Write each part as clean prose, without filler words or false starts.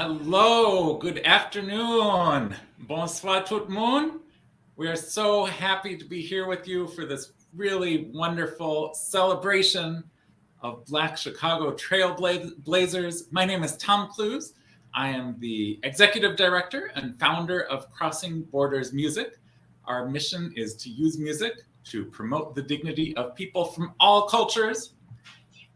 Hello, good afternoon. Bonsoir tout le monde. We are so happy to be here with you for this really wonderful celebration of Black Chicago trailblazers. My name is Tom Clues. I am the executive director and founder of Crossing Borders Music. Our mission is to use music to promote the dignity of people from all cultures.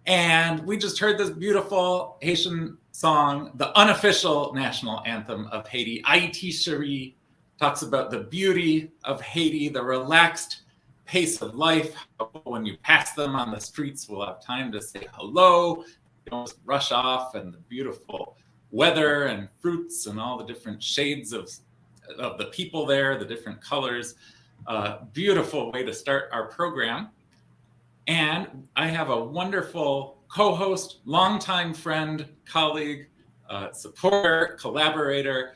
And we just heard this beautiful Haitian song, the unofficial national anthem of Haiti. Ayiti Cheri talks about the beauty of Haiti, the relaxed pace of life. When you pass them on the streets, we'll have time to say hello. You don't just rush off, and the beautiful weather and fruits and all the different shades of the people there, the different colors. Beautiful way to start our program. And I have a wonderful co-host, longtime friend, colleague, supporter, collaborator,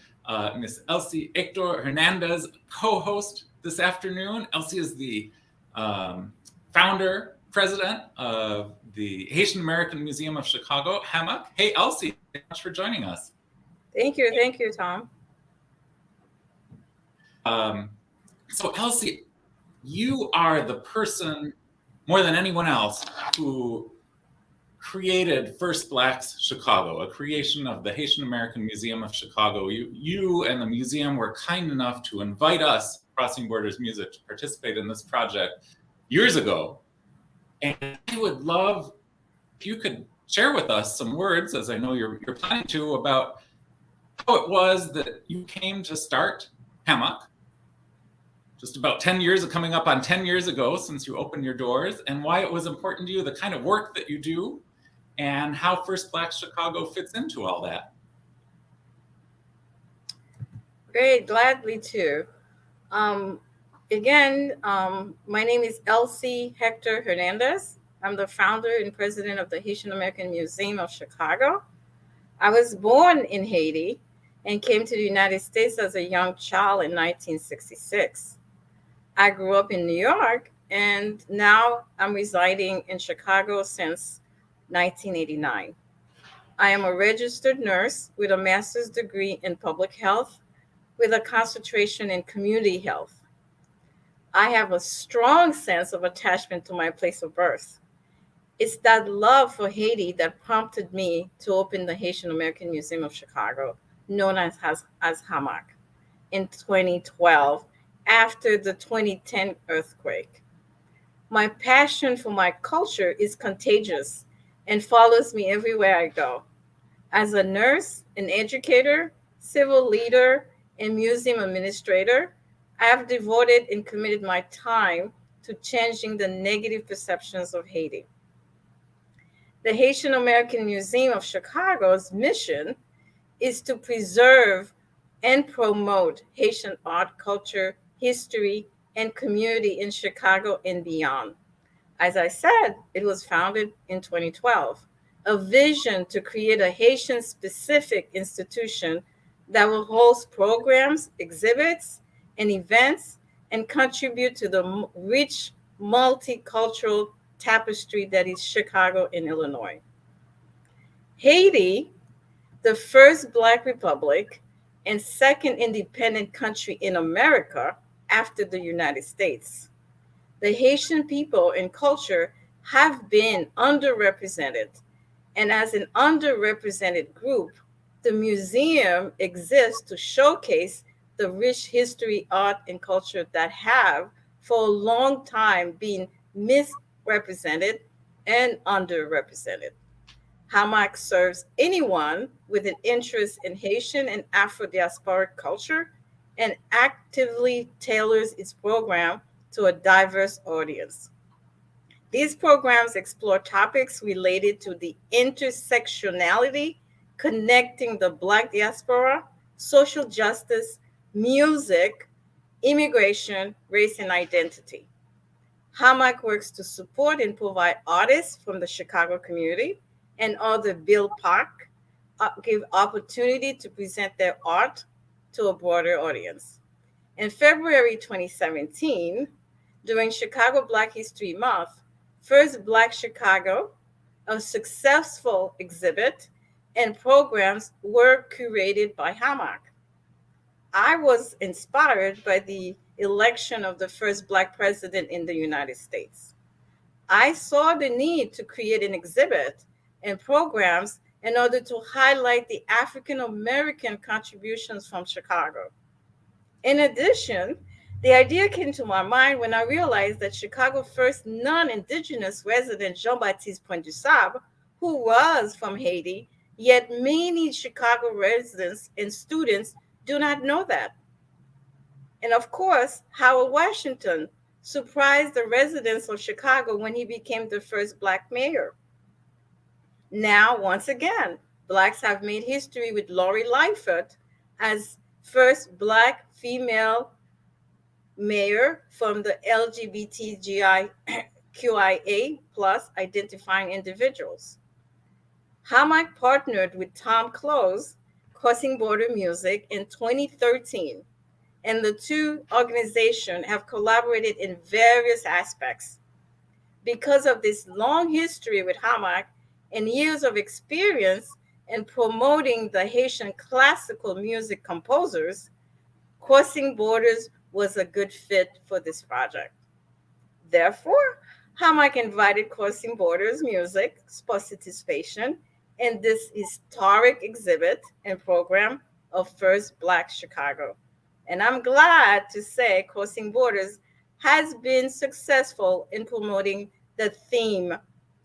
Miss Elsie Hector Hernandez, co-host this afternoon. Elsie is the founder, president of the Haitian American Museum of Chicago, HAMOC. Hey, Elsie, thank you so much for joining us. Thank you, Tom. So Elsie, you are the person more than anyone else who created First Blacks Chicago, a creation of the Haitian American Museum of Chicago. You and the museum were kind enough to invite us, Crossing Borders Music, to participate in this project years ago. And I would love if you could share with us some words, as I know you're planning to, about how it was that you came to start HAMOC. Just about 10 years, coming up on 10 years ago since you opened your doors, and why it was important to you, the kind of work that you do, and how First Black Chicago fits into all that. Great, gladly to. Again, my name is Elsie Hector Hernandez. I'm the founder and president of the Haitian American Museum of Chicago. I was born in Haiti and came to the United States as a young child in 1966. I grew up in New York, and now I'm residing in Chicago since 1989. I am a registered nurse with a master's degree in public health with a concentration in community health. I have a strong sense of attachment to my place of birth. It's that love for Haiti that prompted me to open the Haitian American Museum of Chicago, known as HAMOC, in 2012, after the 2010 earthquake. My passion for my culture is contagious and follows me everywhere I go. As a nurse, an educator, civil leader, and museum administrator, I have devoted and committed my time to changing the negative perceptions of Haiti. The Haitian American Museum of Chicago's mission is to preserve and promote Haitian art, culture, history, and community in Chicago and beyond. As I said, it was founded in 2012, a vision to create a Haitian-specific institution that will host programs, exhibits, and events, and contribute to the rich multicultural tapestry that is Chicago and Illinois. Haiti, the first Black republic and second independent country in America after the United States. The Haitian people and culture have been underrepresented, and as an underrepresented group, the museum exists to showcase the rich history, art, and culture that have for a long time been misrepresented and underrepresented. HAMOC serves anyone with an interest in Haitian and Afro-diasporic culture and actively tailors its program to a diverse audience. These programs explore topics related to the intersectionality connecting the Black diaspora, social justice, music, immigration, race, and identity. HAMOC works to support and provide artists from the Chicago community and other BIPOC give opportunity to present their art to a broader audience. In February 2017, during Chicago Black History Month, First Black Chicago, a successful exhibit, and programs were curated by HAMOC. I was inspired by the election of the first Black president in the United States. I saw the need to create an exhibit and programs in order to highlight the African American contributions from Chicago. In addition, the idea came to my mind when I realized that Chicago's first non-Indigenous resident, Jean Paul Coffy, who was from Haiti, yet many Chicago residents and students do not know that. And of course, Howard Washington surprised the residents of Chicago when he became the first Black mayor. Now, once again, Blacks have made history with Lori Lightfoot as first Black female mayor from the LGBTQIA plus identifying individuals. HAMOC partnered with Tom Close, Crossing Border Music, in 2013, and the two organizations have collaborated in various aspects. Because of this long history with HAMOC and years of experience in promoting the Haitian classical music composers, Crossing Borders was a good fit for this project. Therefore, HAMOC invited Crossing Borders Music's participation in this historic exhibit and program of First Black Chicago. And I'm glad to say Crossing Borders has been successful in promoting the theme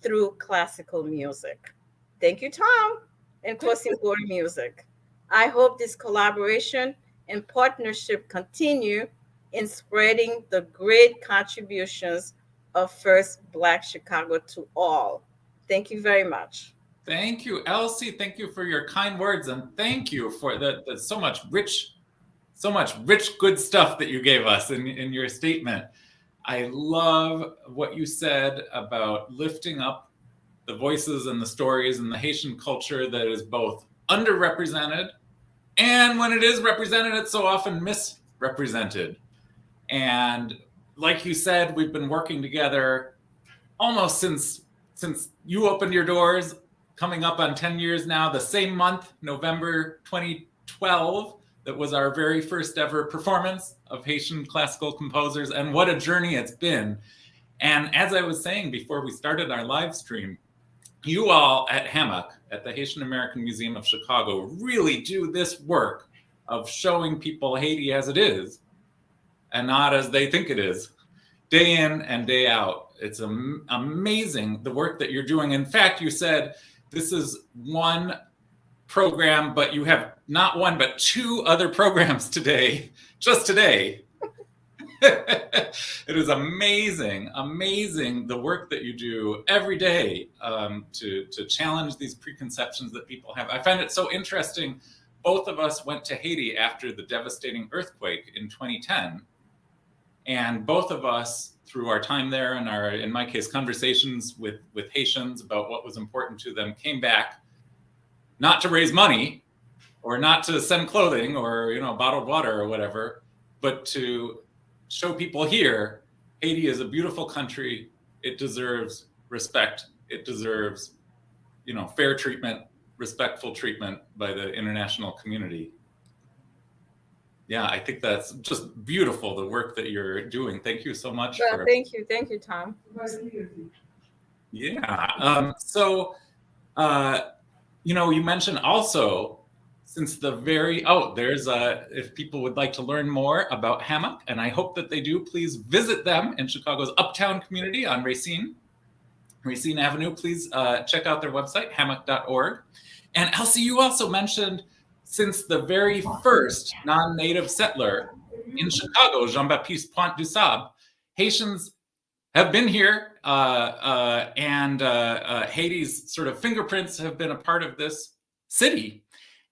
through classical music. Thank you, Tom, and Crossing Border Music. I hope this collaboration and partnership continue in spreading the great contributions of First Black Chicago to all. Thank you very much. Thank you, Elsie. Thank you for your kind words, and thank you for the so much rich, good stuff that you gave us in your statement. I love what you said about lifting up the voices and the stories and the Haitian culture that is both underrepresented, and when it is represented, it's so often misrepresented. And like you said, we've been working together almost since you opened your doors, coming up on 10 years now, the same month, November 2012, that was our very first ever performance of Haitian classical composers. And what a journey it's been. And as I was saying before we started our live stream, you all at HAMOC, at the Haitian American Museum of Chicago, really do this work of showing people Haiti as it is and not as they think it is, day in and day out. It's amazing the work that you're doing. In fact, you said this is one program, but you have not one, but two other programs today, just today. It is amazing the work that you do every day to challenge these preconceptions that people have. I find it so interesting. Both of us went to Haiti after the devastating earthquake in 2010. And both of us, through our time there and our, in my case, conversations with Haitians about what was important to them, came back not to raise money or not to send clothing or, bottled water or whatever, but to show people here, Haiti is a beautiful country. It deserves respect. It deserves, fair treatment, respectful treatment by the international community. Yeah, I think that's just beautiful, the work that you're doing. Thank you so much. Well, thank you, Tom. Yeah. You mentioned also, since the if people would like to learn more about HAMOC, and I hope that they do, please visit them in Chicago's Uptown community on Racine Avenue. Please check out their website, hamoc.org. And Elsie, you also mentioned, since the very first non-native settler in Chicago, Jean Baptiste DuSable, Haitians have been here, and Haiti's sort of fingerprints have been a part of this city.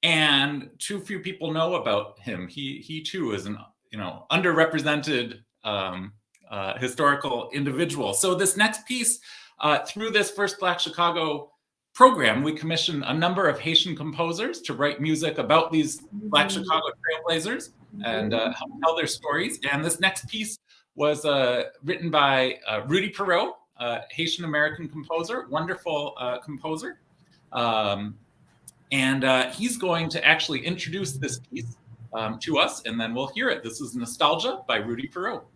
And too few people know about him. He too is an underrepresented historical individual. So this next piece, through this First Black Chicago program, we commissioned a number of Haitian composers to write music about these Black Chicago trailblazers and help tell their stories. And this next piece was written by Rudy Perrault, a Haitian American composer, wonderful composer. And he's going to actually introduce this piece to us, and then we'll hear it. This is Nostalgia by Rudy Perrault.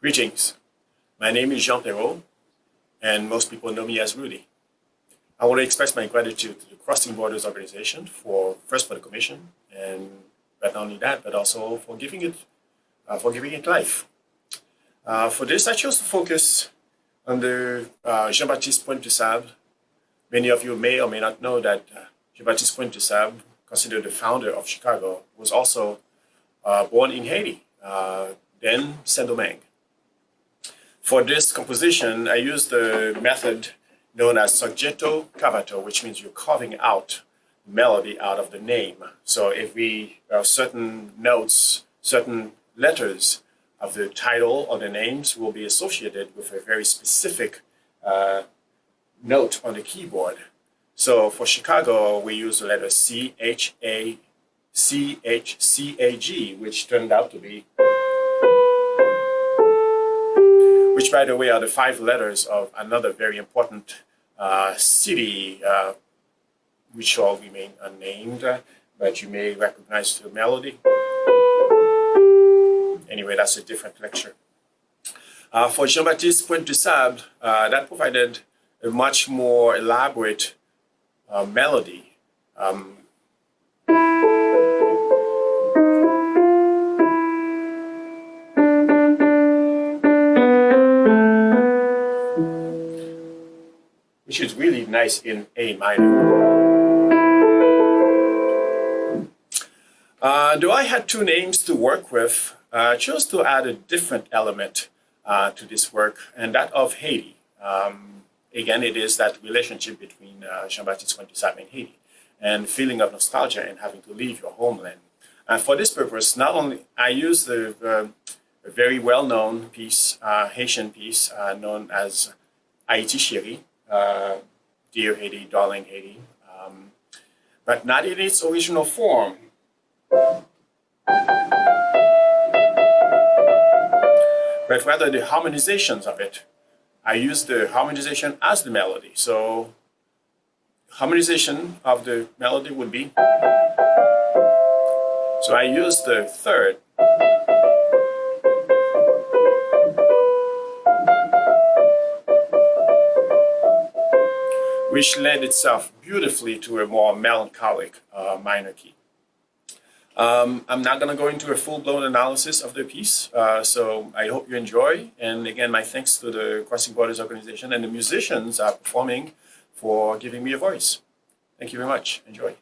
Greetings. My name is Jean Paul, and most people know me as Rudy. I want to express my gratitude to the Crossing Borders organization for the commission, and not only that, but also for giving it life. For this, I chose to focus on the Jean-Baptiste Pointe-du-Sable. Many of you may or may not know that Jean-Baptiste Pointe-du-Sable, considered the founder of Chicago, was also born in Haiti, then Saint-Domingue. For this composition, I used the method known as soggetto cavato, which means you're carving out melody out of the name. So if we have certain notes, certain letters of the title or the names will be associated with a very specific note on the keyboard. So for Chicago, we use the letter C-H-A-C-H-C-A-G, which turned out to be, which by the way are the 5 letters of another very important city, which shall remain unnamed, but you may recognize the melody. Anyway, that's a different lecture. For Jean-Baptiste Pointe-du-Sable, that provided a much more elaborate melody. Which is really nice in A minor. Though I had 2 names to work with, I chose to add a different element to this work, and that of Haiti. Again, it is that relationship between Jean-Baptiste Pointe-du-Sable and Haiti, and feeling of nostalgia and having to leave your homeland. And for this purpose, not only I used a very well-known piece, Haitian piece, known as Ayiti Cheri, Dear Haiti, Darling Haiti, but not in its original form. But rather the harmonizations of it. I use the harmonization as the melody. So harmonization of the melody would be, so I use the third. Which led itself beautifully to a more melancholic minor key. I'm not going to go into a full-blown analysis of the piece, so I hope you enjoy. And again, my thanks to the Crossing Borders organization and the musicians performing for giving me a voice. Thank you very much. Enjoy.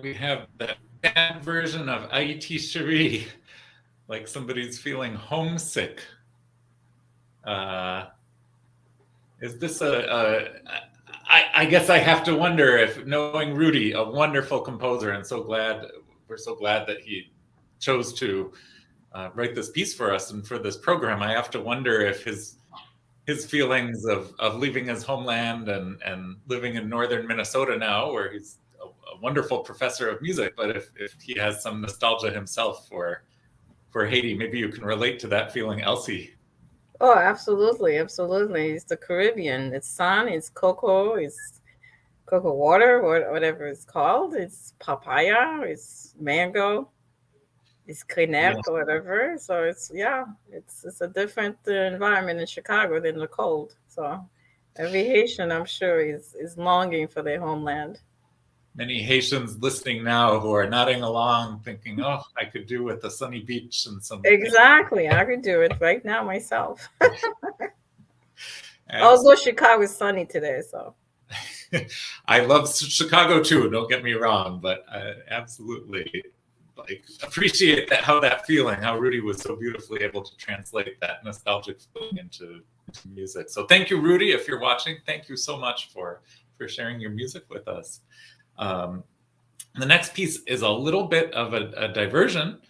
we have that bad version of Ayiti Cheri, like somebody's feeling homesick. Is this I guess I have to wonder if, knowing Rudy, a wonderful composer, and we're so glad that he chose to write this piece for us and for this program. I have to wonder if his feelings of leaving his homeland and living in northern Minnesota now, where he's a wonderful professor of music, but if he has some nostalgia himself for Haiti, maybe you can relate to that feeling, Elsie. Oh, absolutely, absolutely. It's the Caribbean. It's sun, it's cocoa water, or whatever it's called. It's papaya, it's mango, it's crenepe, or whatever. So it's a different environment in Chicago than the cold. So every Haitian, I'm sure, is longing for their homeland. Many Haitians listening now who are nodding along, thinking, "Oh, I could do with a sunny beach and some." Exactly, I could do it right now myself. Although Chicago is sunny today, so. I love Chicago too. Don't get me wrong, but absolutely, like, appreciate how Rudy was so beautifully able to translate that nostalgic feeling into music. So thank you, Rudy. If you're watching, thank you so much for sharing your music with us. The next piece is a little bit of a diversion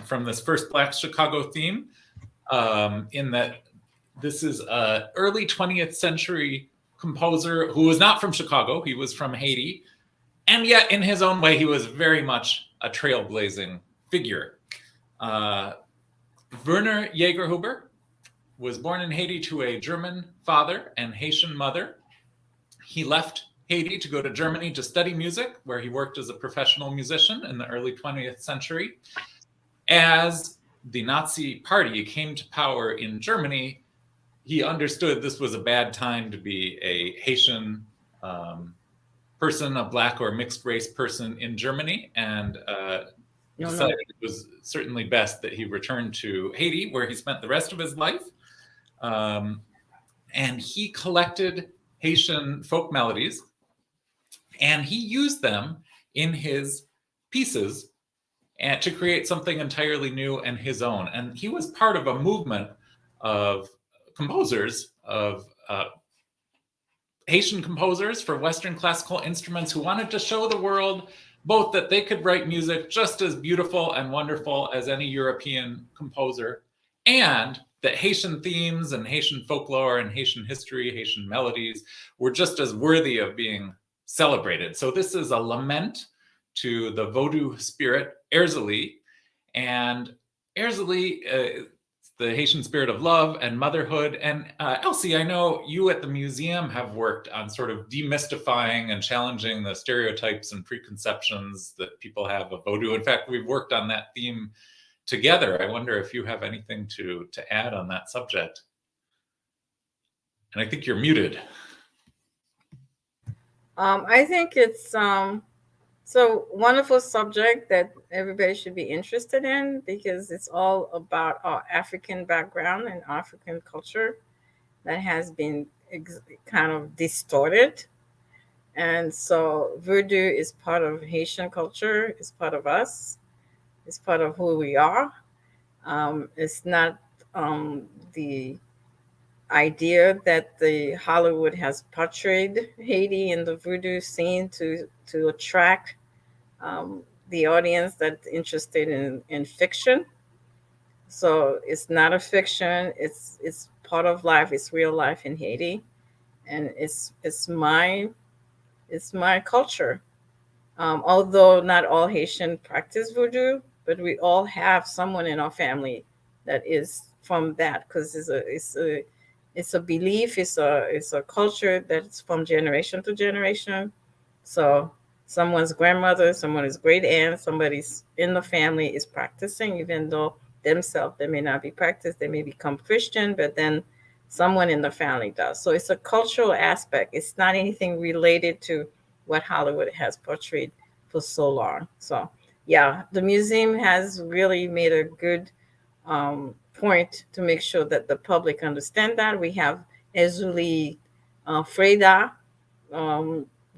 from this first Black Chicago theme, in that this is an early 20th century composer who was not from Chicago. He was from Haiti. And yet, in his own way, he was very much a trailblazing figure. Werner Jagerhuber was born in Haiti to a German father and Haitian mother. He left Haiti to go to Germany to study music, where he worked as a professional musician in the early 20th century. As the Nazi Party came to power in Germany, he understood this was a bad time to be a Haitian person, a Black or mixed race person in Germany, and decided it was certainly best that he returned to Haiti, where he spent the rest of his life. And he collected Haitian folk melodies, and he used them in his pieces and to create something entirely new and his own. And he was part of a movement of composers, of Haitian composers for Western classical instruments, who wanted to show the world both that they could write music just as beautiful and wonderful as any European composer, and that Haitian themes and Haitian folklore and Haitian history, Haitian melodies were just as worthy of being celebrated. So this is a lament to the Vodou spirit, Erzeli. And Erzeli, the Haitian spirit of love and motherhood. And Elsie, I know you at the museum have worked on sort of demystifying and challenging the stereotypes and preconceptions that people have of Vodou. In fact, we've worked on that theme together. I wonder if you have anything to add on that subject. And I think you're muted. I think it's a wonderful subject that everybody should be interested in, because it's all about our African background and African culture that has been kind of distorted. And so Voodoo is part of Haitian culture, it's part of us, it's part of who we are. It's not the idea that the Hollywood has portrayed Haiti in the voodoo scene to attract the audience that's interested in fiction. So it's not a fiction. It's part of life. It's real life in Haiti, and it's my culture. Although not all Haitian practice voodoo, but we all have someone in our family that is from that, because it's a belief. It's a culture that's from generation to generation. So someone's grandmother, someone's great aunt, somebody's in the family is practicing, even though themselves they may not be practiced, they may become Christian, but then someone in the family does. So it's a cultural aspect. It's not anything related to what Hollywood has portrayed for so long. So yeah, the museum has really made a good point to make sure that the public understand that. We have Ezuli Freda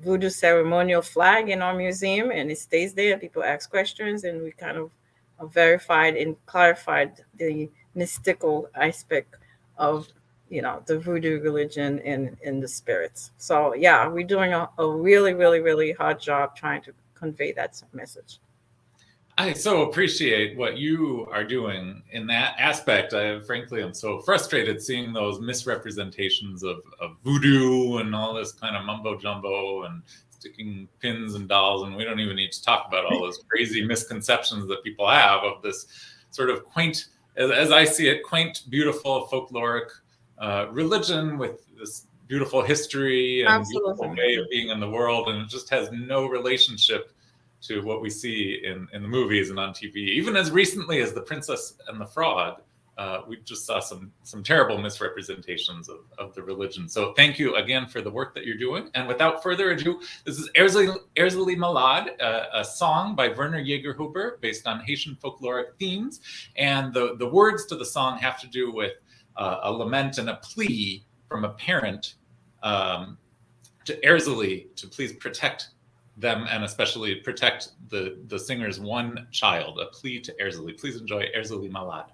voodoo ceremonial flag in our museum, and it stays there. People ask questions, and we kind of verified and clarified the mystical aspect of the voodoo religion and the spirits. So yeah, we're doing a really, really, really hard job trying to convey that message. I so appreciate what you are doing in that aspect. Frankly, I'm so frustrated seeing those misrepresentations of voodoo and all this kind of mumbo jumbo and sticking pins and dolls. And we don't even need to talk about all those crazy misconceptions that people have of this sort of quaint, as I see it, quaint, beautiful, folkloric religion with this beautiful history and beautiful way of being in the world. And it just has no relationship to what we see in the movies and on TV. Even as recently as The Princess and the Frog, we just saw some terrible misrepresentations of the religion. So thank you again for the work that you're doing. And without further ado, this is Erzeli Malade, a song by Werner Jägerhuber based on Haitian folkloric themes. And the words to the song have to do with a lament and a plea from a parent to Erzeli to please protect them and especially protect the singer's one child, a plea to Erzeli. Please enjoy Erzeli Malade.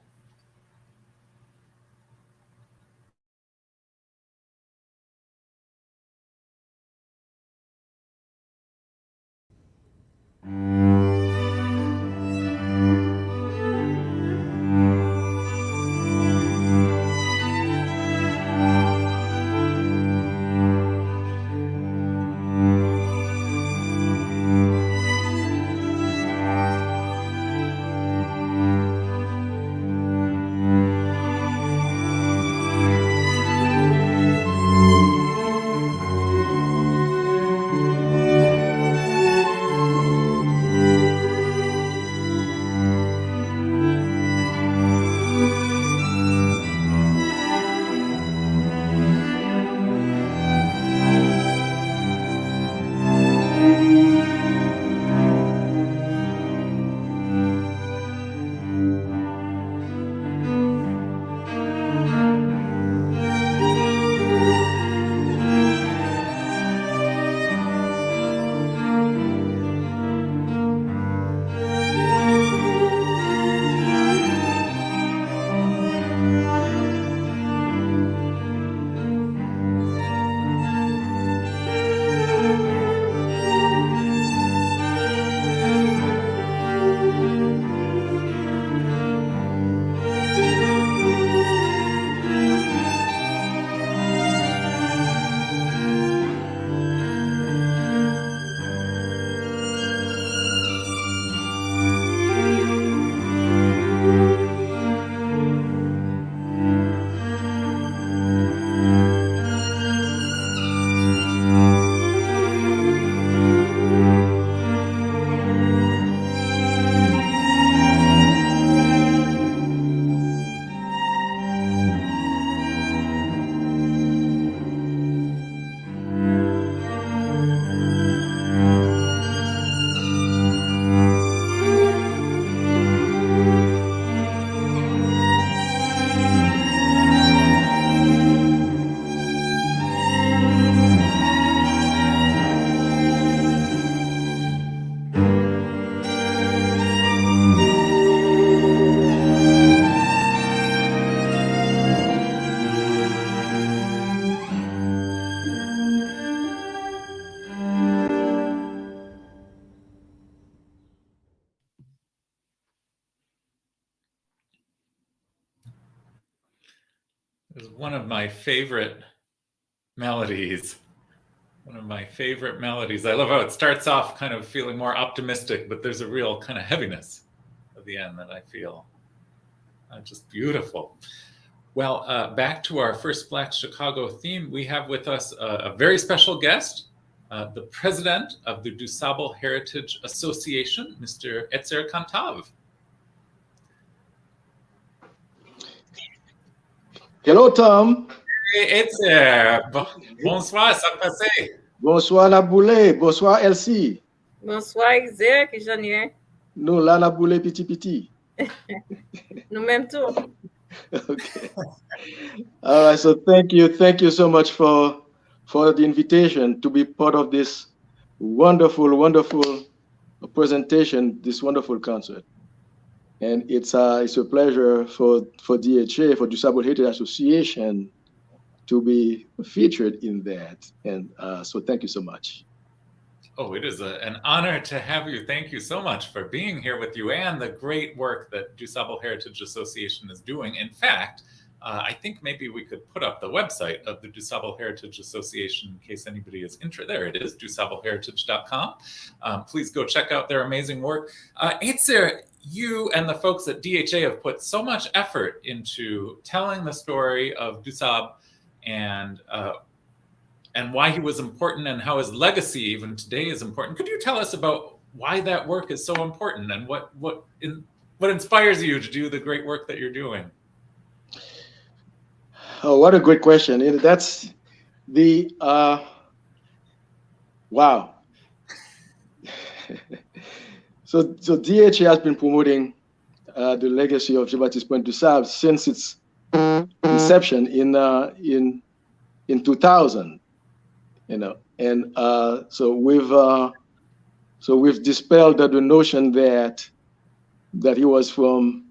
Is one of my favorite melodies. One of my favorite melodies. I love how it starts off kind of feeling more optimistic, but there's a real kind of heaviness at the end that I feel just beautiful. Well, back to our First Black Chicago theme, we have with us a very special guest, the president of the DuSable Heritage Association, Mr. Etzer Kantav. Hello, Tom. Hey, Etzer. Bonsoir, ça passe? Bonsoir, Naboulé. Bonsoir, Elsie. Bonsoir, Etzer, que j'en ai. Nous, là, Naboulé, petit. Nous même tout. Okay. All right. So thank you so much for the invitation to be part of this wonderful presentation, this wonderful concert. And it's a pleasure for DHA, for DuSable Heritage Association, to be featured in that. And so thank you so much. Oh, it is an honor to have you. Thank you so much for being here with you and the great work that DuSable Heritage Association is doing. In fact, I think maybe we could put up the website of the DuSable Heritage Association in case anybody is interested. There it is, DuSableHeritage.com. Please go check out their amazing work. Eitzer, you and the folks at DHA have put so much effort into telling the story of DuSable and why he was important and how his legacy even today is important. Could you tell us about why that work is so important and what inspires you to do the great work that you're doing? Oh, what a great question. That's the, wow. So DHA has been promoting the legacy of Jean Baptiste DuSable since its inception in 2000. And so we've dispelled the notion that he was from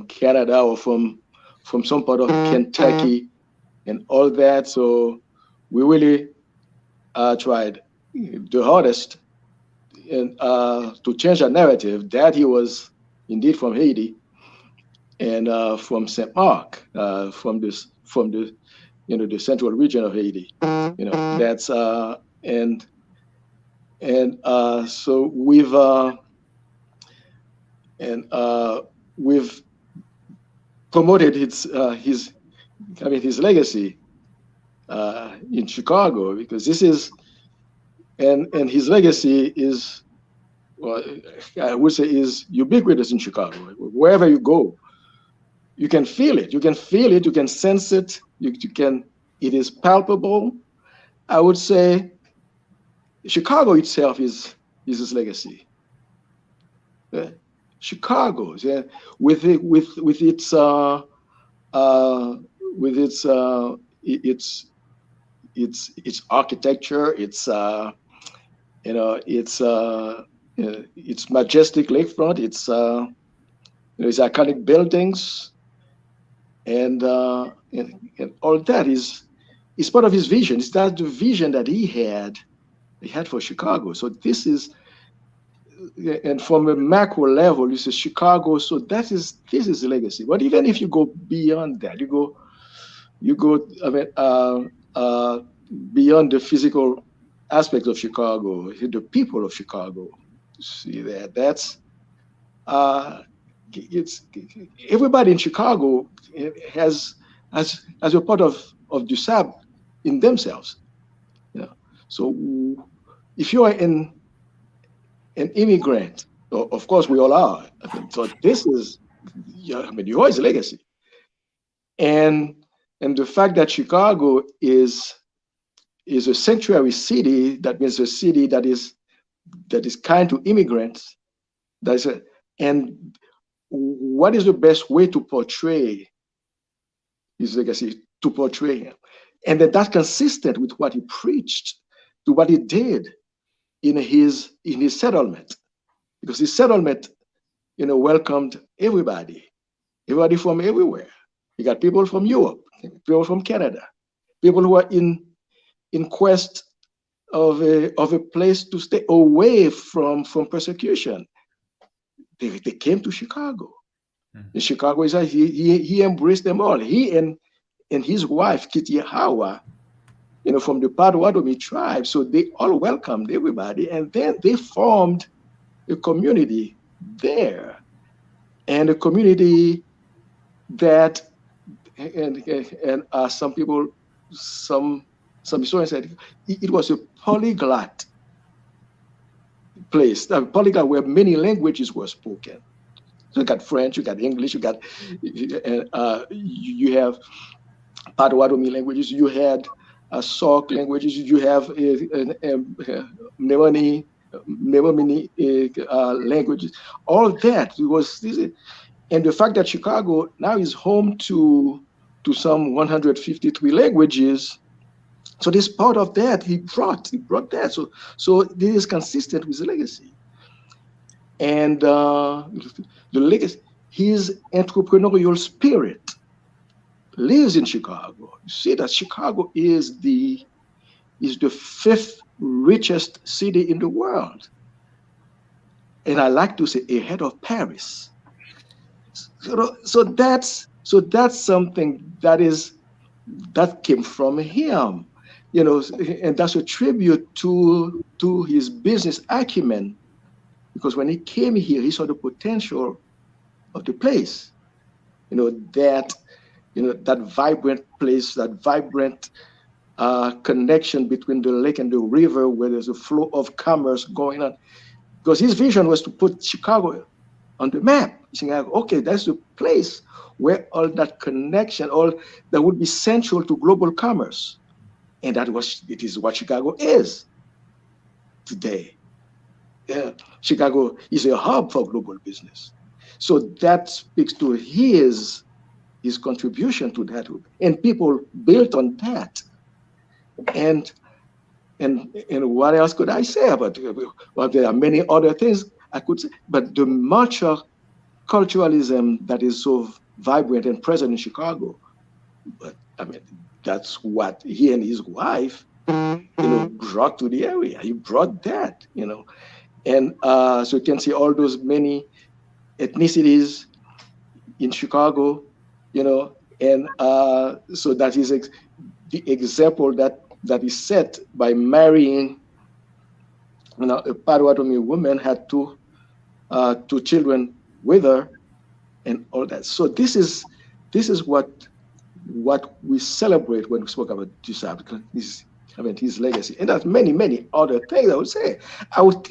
Canada or from some part of Kentucky and all that. So we really tried the hardest and to change that narrative that he was indeed from Haiti and from Saint Mark, from the central region of Haiti. That's so we've promoted his legacy in Chicago, because this is and his legacy is, well, I would say, is ubiquitous in Chicago. Wherever you go, you can feel it. You can feel it. You can sense it. You can. It is palpable. I would say Chicago itself is his legacy. Chicago, yeah, with its architecture, its majestic lakefront, its iconic buildings, and all that is part of his vision. It's that the vision that he had for Chicago. So this is, and from a macro level, you say Chicago. So this is the legacy. But even if you go beyond that, you go. Beyond the physical aspects of Chicago, the people of Chicago. See that? That's it's everybody in Chicago has a part of DuSable in themselves. Yeah. So if you are an immigrant, of course we all are. So this is, you are his legacy, and the fact that Chicago is a sanctuary city, that means a city that is kind to immigrants. And what is the best way to portray his legacy, to portray him? And that's consistent with what he preached, to what he did in his settlement, because his settlement, welcomed everybody from everywhere. You got people from Europe, people from Canada, people who are in quest of a place to stay away from persecution. They came to Chicago. In Chicago, he embraced them all. He and his wife, Kitty Hawa, from the Potawatomi tribe. So they all welcomed everybody, and then they formed a community there, and a community that, and some people, some historians said it was a polyglot place, a polyglot where many languages were spoken. So you got French, you got English, you have Potawatomi languages, you had Sauk languages, you have Mnemoni languages. All that was, and the fact that Chicago now is home to some 153 languages So this part of that he brought that. So this is consistent with the legacy. And the legacy, his entrepreneurial spirit lives in Chicago. You see that Chicago is the fifth richest city in the world. And I like to say ahead of Paris. So that's something that came from him, and that's a tribute to his business acumen, because when he came here, he saw the potential of the place, that vibrant place, that vibrant connection between the lake and the river, where there's a flow of commerce going on. Because his vision was to put Chicago on the map. Saying, okay, that's the place where all that connection, all that would be central to global commerce. And it is what Chicago is today. Yeah. Chicago is a hub for global business. So that speaks to his contribution to that. And people built on that. And what else could I say about it? Well, there are many other things I could say, but the multiculturalism that is so vibrant and present in Chicago, but I mean, that's what he and his wife, brought to the area. He brought that, and so you can see all those many ethnicities in Chicago, and so that is the example that is set by marrying, a Potawatomi woman, had two children with her, and all that. So this is what we celebrate when we spoke about DuSable, his legacy, and there's many other things I would say. I would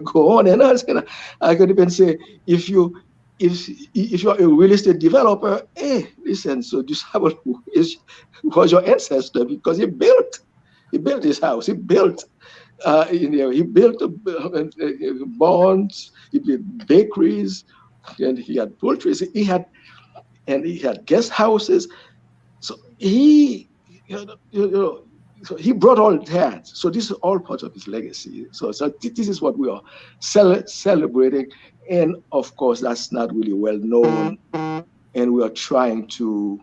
go on and on. And I could even say, if you're a real estate developer, hey, listen, so DuSable was your ancestor, because he built his house, he built barns, he built bakeries, and he had poultry. He had guest houses. So he brought all that. So this is all part of his legacy. So this is what we are celebrating. And of course, that's not really well known. And we are trying to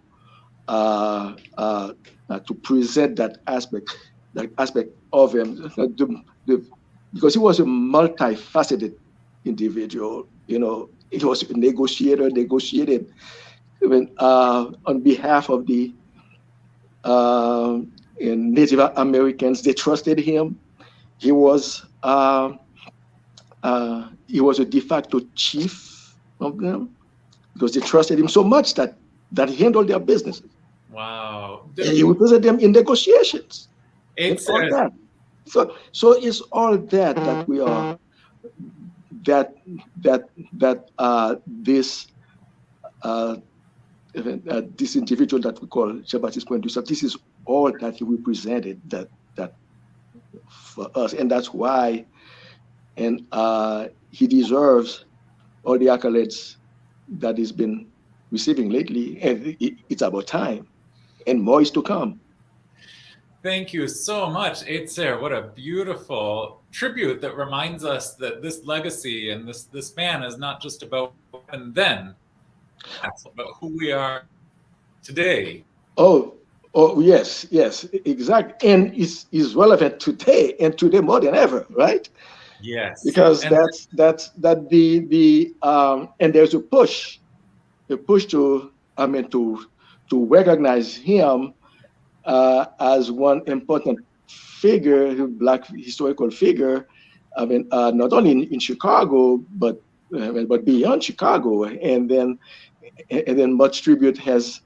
present that aspect of him, because he was a multifaceted individual. He was a negotiated even on behalf of the Native Americans. They trusted him. He was a de facto chief of them, because they trusted him so much that he handled their businesses. Wow. And he represented them in negotiations. It's all that. So it's all that we are, this individual that we call Jean Paul Coffy, this is all that he represented that for us, and that's why, and he deserves all the accolades that he's been receiving lately, and it's about time, and more is to come. Thank you so much, Ayiti. What a beautiful tribute that reminds us that this legacy and this man is not just about and then, that's about who we are today. Oh, yes, exactly. And it's relevant today, and today more than ever, right? Yes. Because and that's and there's a push to recognize him as one important figure, Black historical figure. Not only in Chicago, but beyond Chicago, and then much tribute has,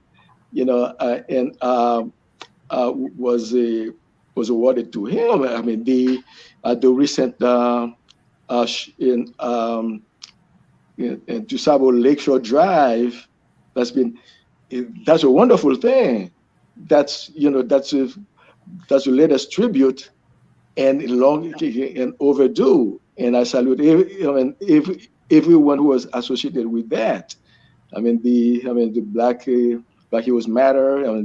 was awarded to him. The recent in DuSable Lakeshore Drive, that's a wonderful thing. That's the latest tribute, and long and overdue. And I salute everyone who was associated with that. The Black Heroes Matter.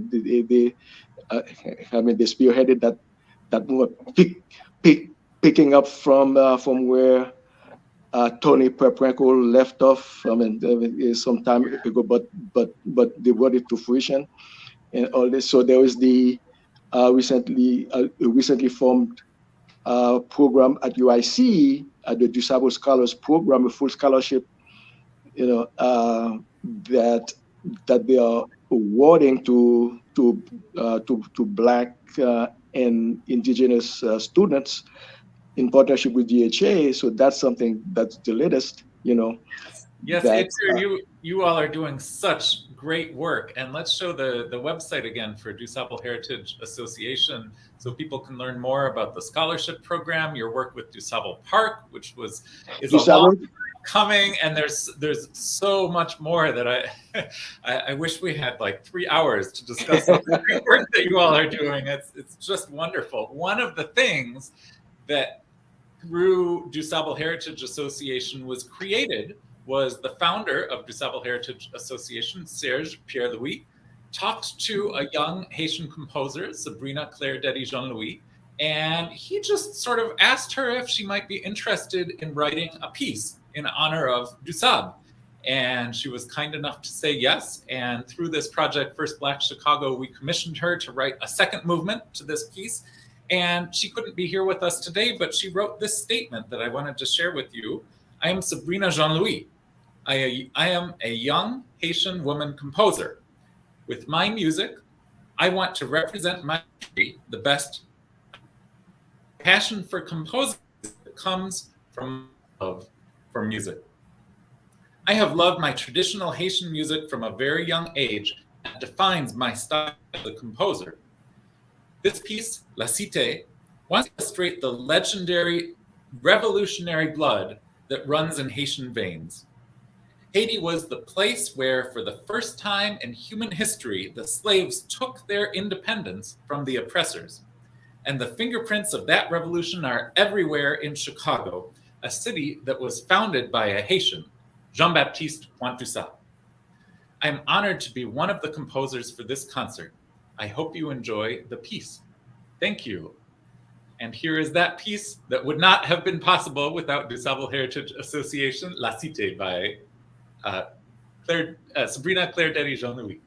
I mean, they spearheaded that movement, picking up from where Tony Perprenko left off. I mean, some time ago, but they brought it to fruition and all this. So there was the recently formed program at UIC, the DuSable Scholars Program, a full scholarship, that they are awarding to Black and Indigenous students in partnership with DHA. So that's something that's the latest, Yes, that, you all are doing such great work. And let's show the website again for DuSable Heritage Association so people can learn more about the scholarship program, your work with DuSable Park, which is a long time coming, and there's so much more that I wish we had like 3 hours to discuss the great work that you all are doing. It's just wonderful. One of the things that through DuSable Heritage Association was created was the founder of DuSable Heritage Association, Serge Pierre-Louis, talked to a young Haitian composer, Sabrina Claire Deddy Jean-Louis, and he just sort of asked her if she might be interested in writing a piece in honor of DuSable. And she was kind enough to say yes. And through this project, First Black Chicago, we commissioned her to write a second movement to this piece. And she couldn't be here with us today, but she wrote this statement that I wanted to share with you. I am Sabrina Jean-Louis. I am a young Haitian woman composer. With my music, I want to represent my country the best. Passion for composing comes from love for music. I have loved my traditional Haitian music from a very young age that defines my style as a composer. This piece, La Cité, wants to illustrate the legendary revolutionary blood that runs in Haitian veins. Haiti was the place where, for the first time in human history, the slaves took their independence from the oppressors. And the fingerprints of that revolution are everywhere in Chicago, a city that was founded by a Haitian, Jean-Baptiste Pointussat. I am honored to be one of the composers for this concert. I hope you enjoy the piece. Thank you. And here is that piece that would not have been possible without DuSable Heritage Association, La Cité, by Sabrina Claire Deddy Jean-Louis.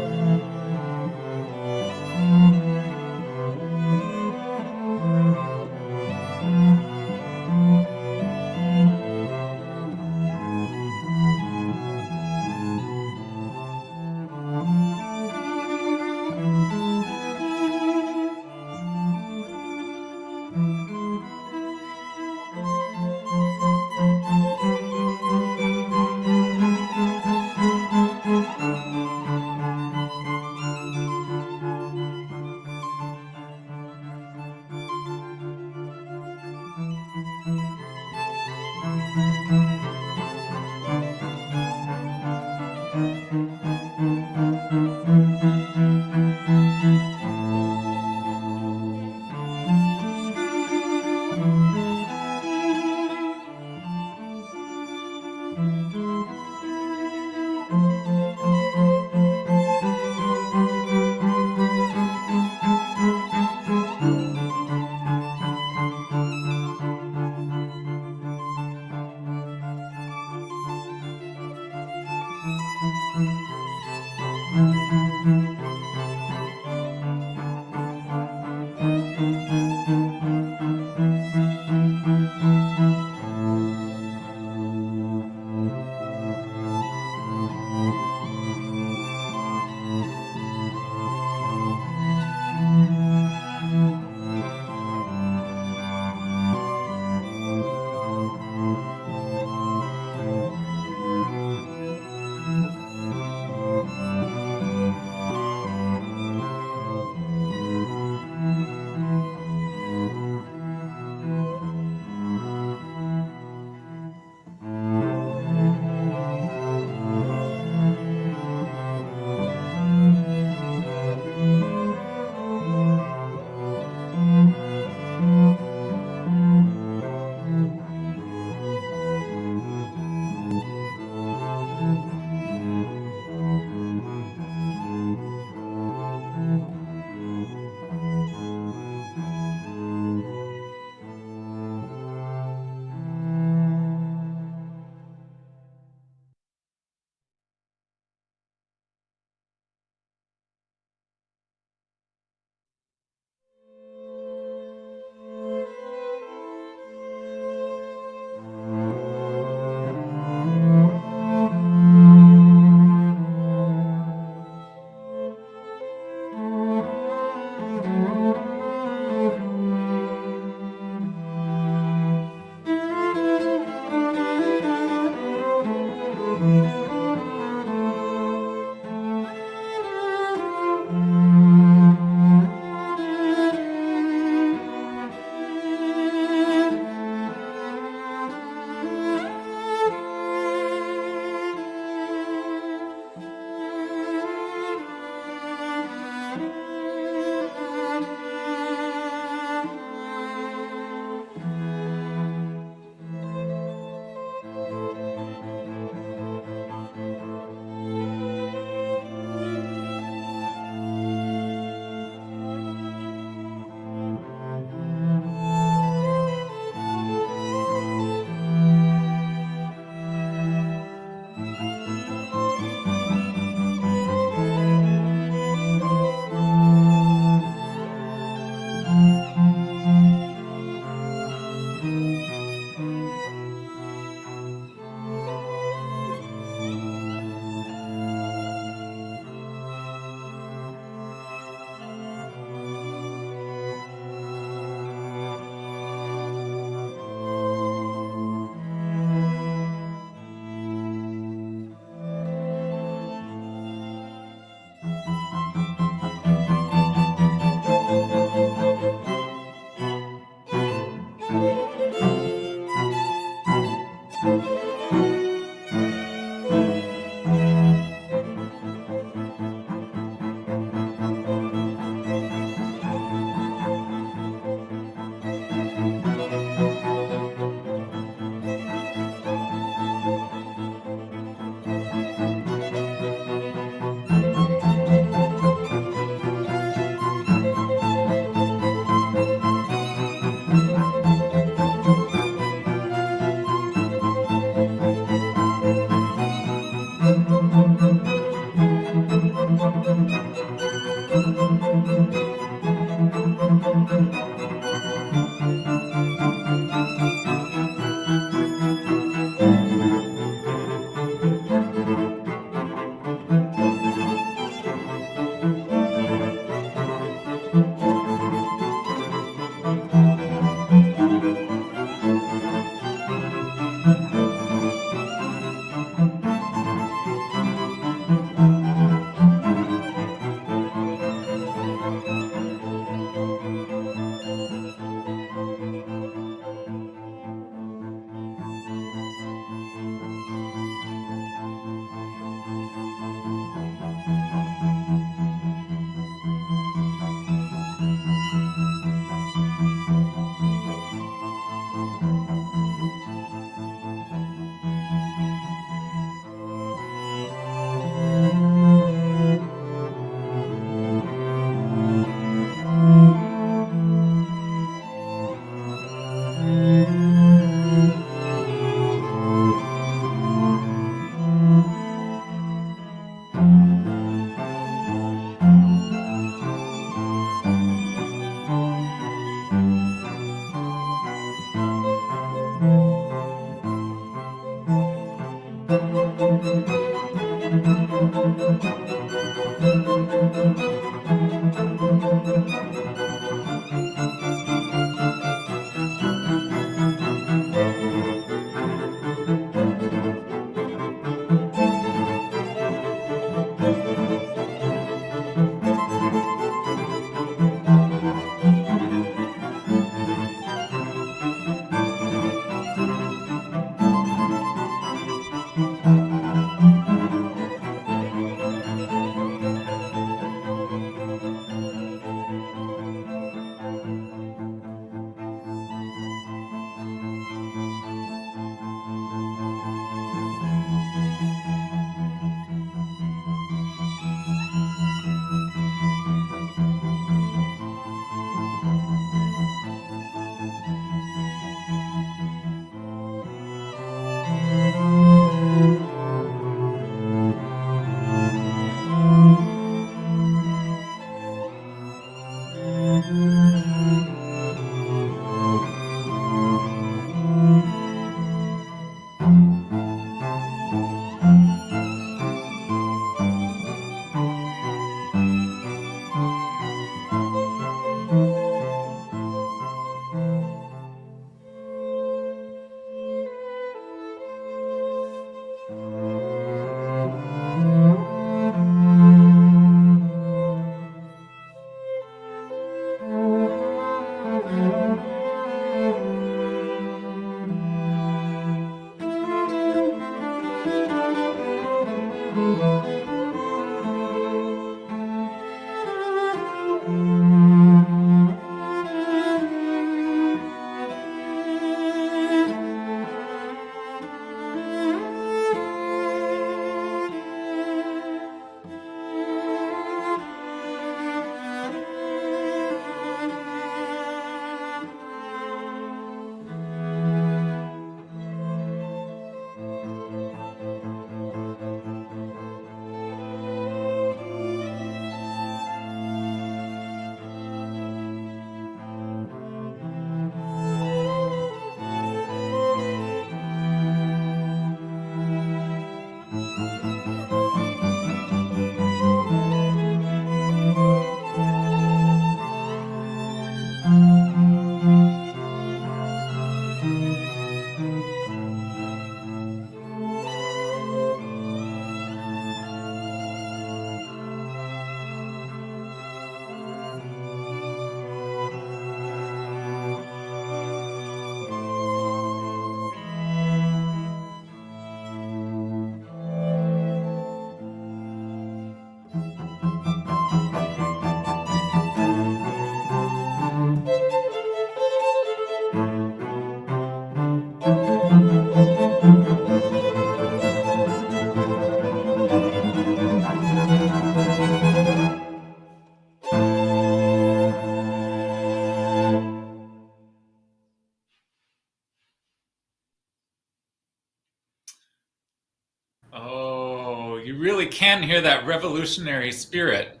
Oh, you really can hear that revolutionary spirit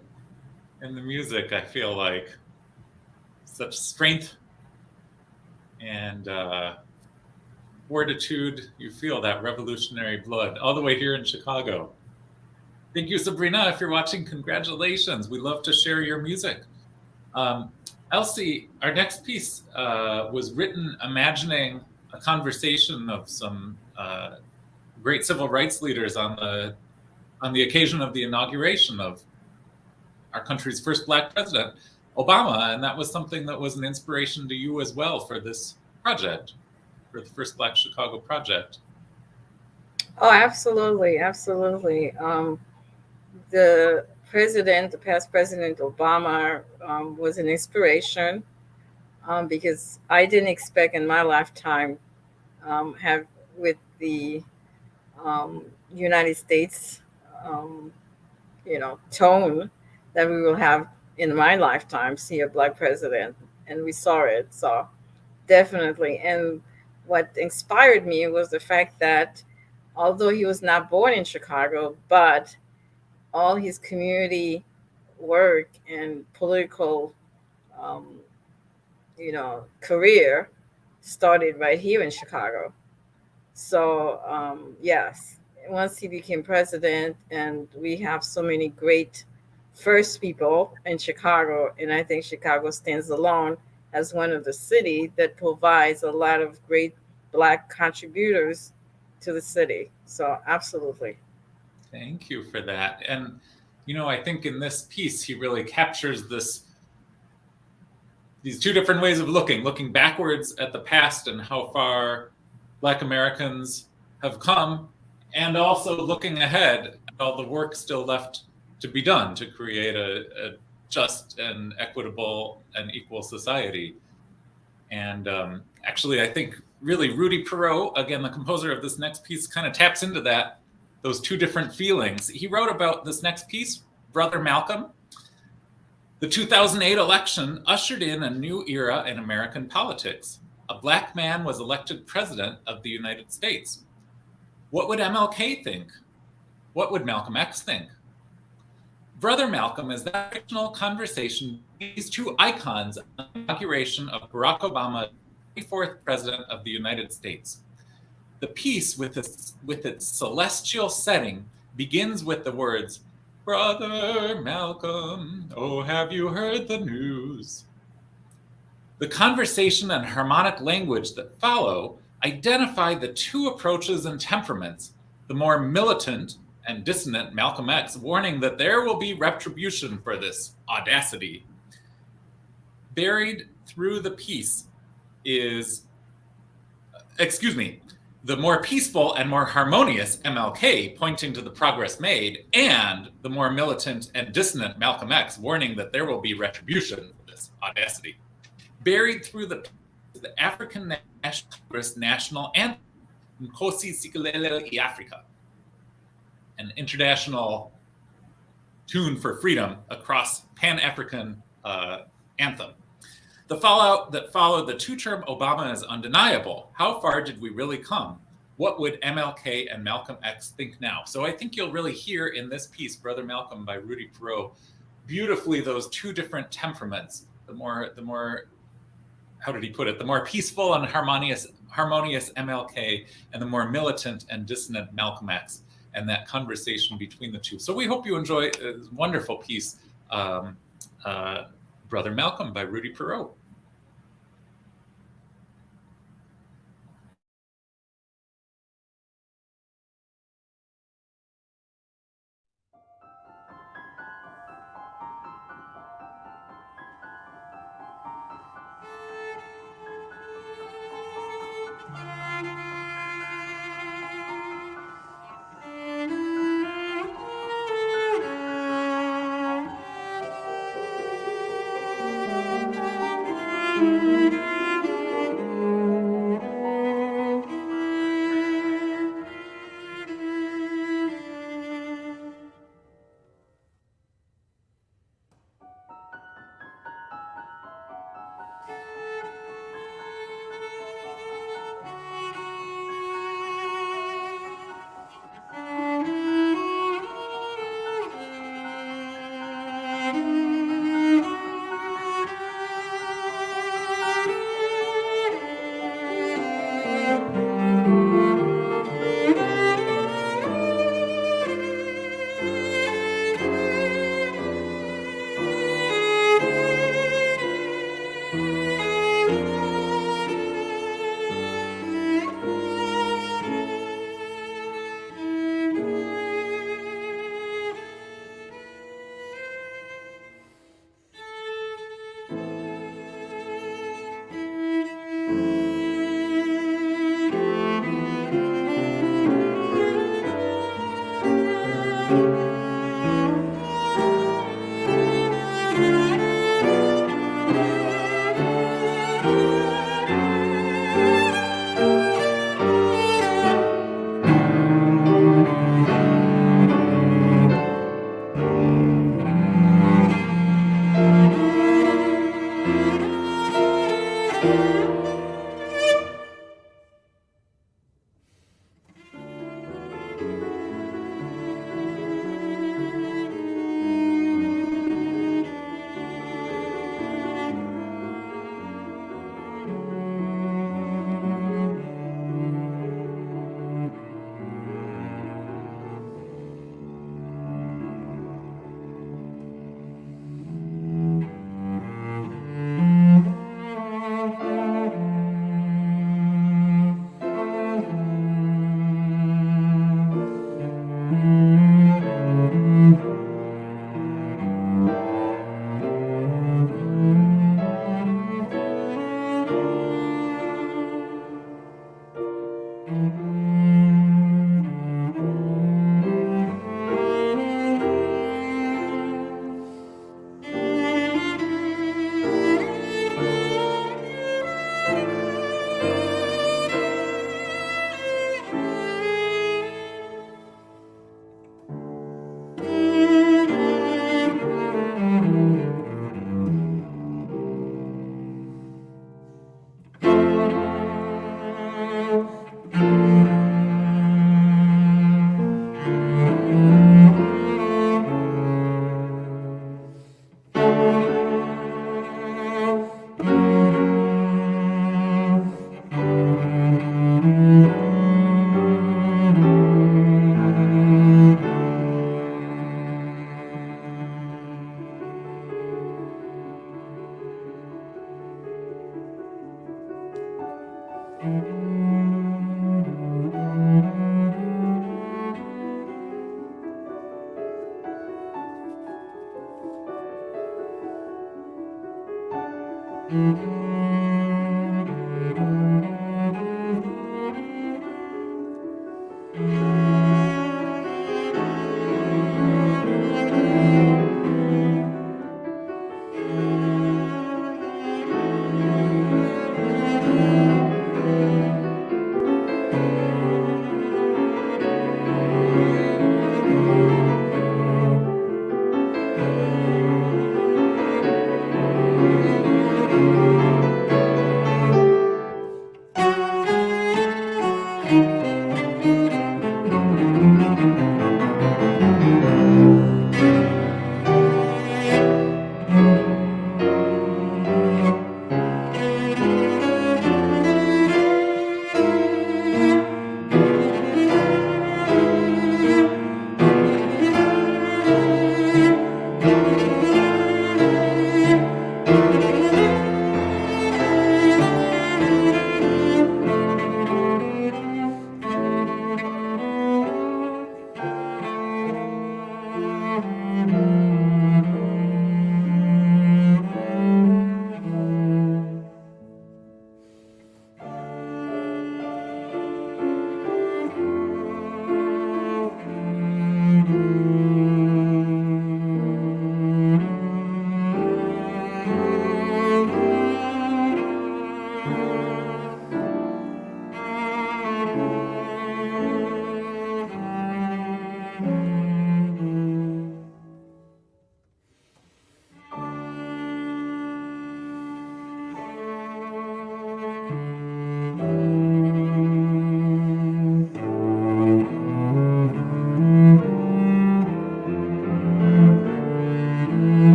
in the music, I feel like. Such strength and fortitude. You feel that revolutionary blood all the way here in Chicago. Thank you, Sabrina. If you're watching, congratulations. We love to share your music. Elsie, our next piece was written imagining a conversation of some great civil rights leaders on the occasion of the inauguration of our country's first Black president, Obama, and that was something that was an inspiration to you as well for this project, for the first Black Chicago project. Oh, absolutely, absolutely. The past president Obama, was an inspiration, because I didn't expect in my lifetime, have with the United States, tone that we will have in my lifetime, see a Black president, and we saw it. So definitely. And what inspired me was the fact that although he was not born in Chicago, but all his community work and political, um, career started right here in Chicago. So, yes, once he became president, and we have so many great first people in Chicago, and I think Chicago stands alone as one of the city that provides a lot of great Black contributors to the city. So, absolutely. Thank you for that. And, I think in this piece, he really captures these two different ways of looking backwards at the past and how far Black Americans have come, and also looking ahead at all the work still left to be done to create a just and equitable and equal society. And actually, I think really Rudy Perrault, again, the composer of this next piece, kind of taps into those two different feelings. He wrote about this next piece, Brother Malcolm. The 2008 election ushered in a new era in American politics. A Black man was elected president of the United States. What would MLK think? What would Malcolm X think? Brother Malcolm is that fictional conversation between these two icons on the inauguration of Barack Obama, 24th president of the United States. The piece, with its celestial setting, begins with the words, "Brother Malcolm, oh, have you heard the news?" The conversation and harmonic language that follow identify the two approaches and temperaments, the more militant and dissonant Malcolm X, warning that there will be retribution for this audacity. Buried through the piece is, the more peaceful and more harmonious MLK, pointing to the progress made, and the more militant and dissonant Malcolm X, warning that there will be retribution for this audacity. Buried through the African National Congress national anthem, Nkosi Sikelel iAfrika, an international tune for freedom across Pan-African anthem. The fallout that followed the two-term Obama is undeniable. How far did we really come? What would MLK and Malcolm X think now? So I think you'll really hear in this piece, Brother Malcolm by Rudy Perrault, beautifully those two different temperaments. The more, how did he put it? The more peaceful and harmonious MLK, and the more militant and dissonant Malcolm X, and that conversation between the two. So we hope you enjoy this wonderful piece, Brother Malcolm by Rudy Perrault.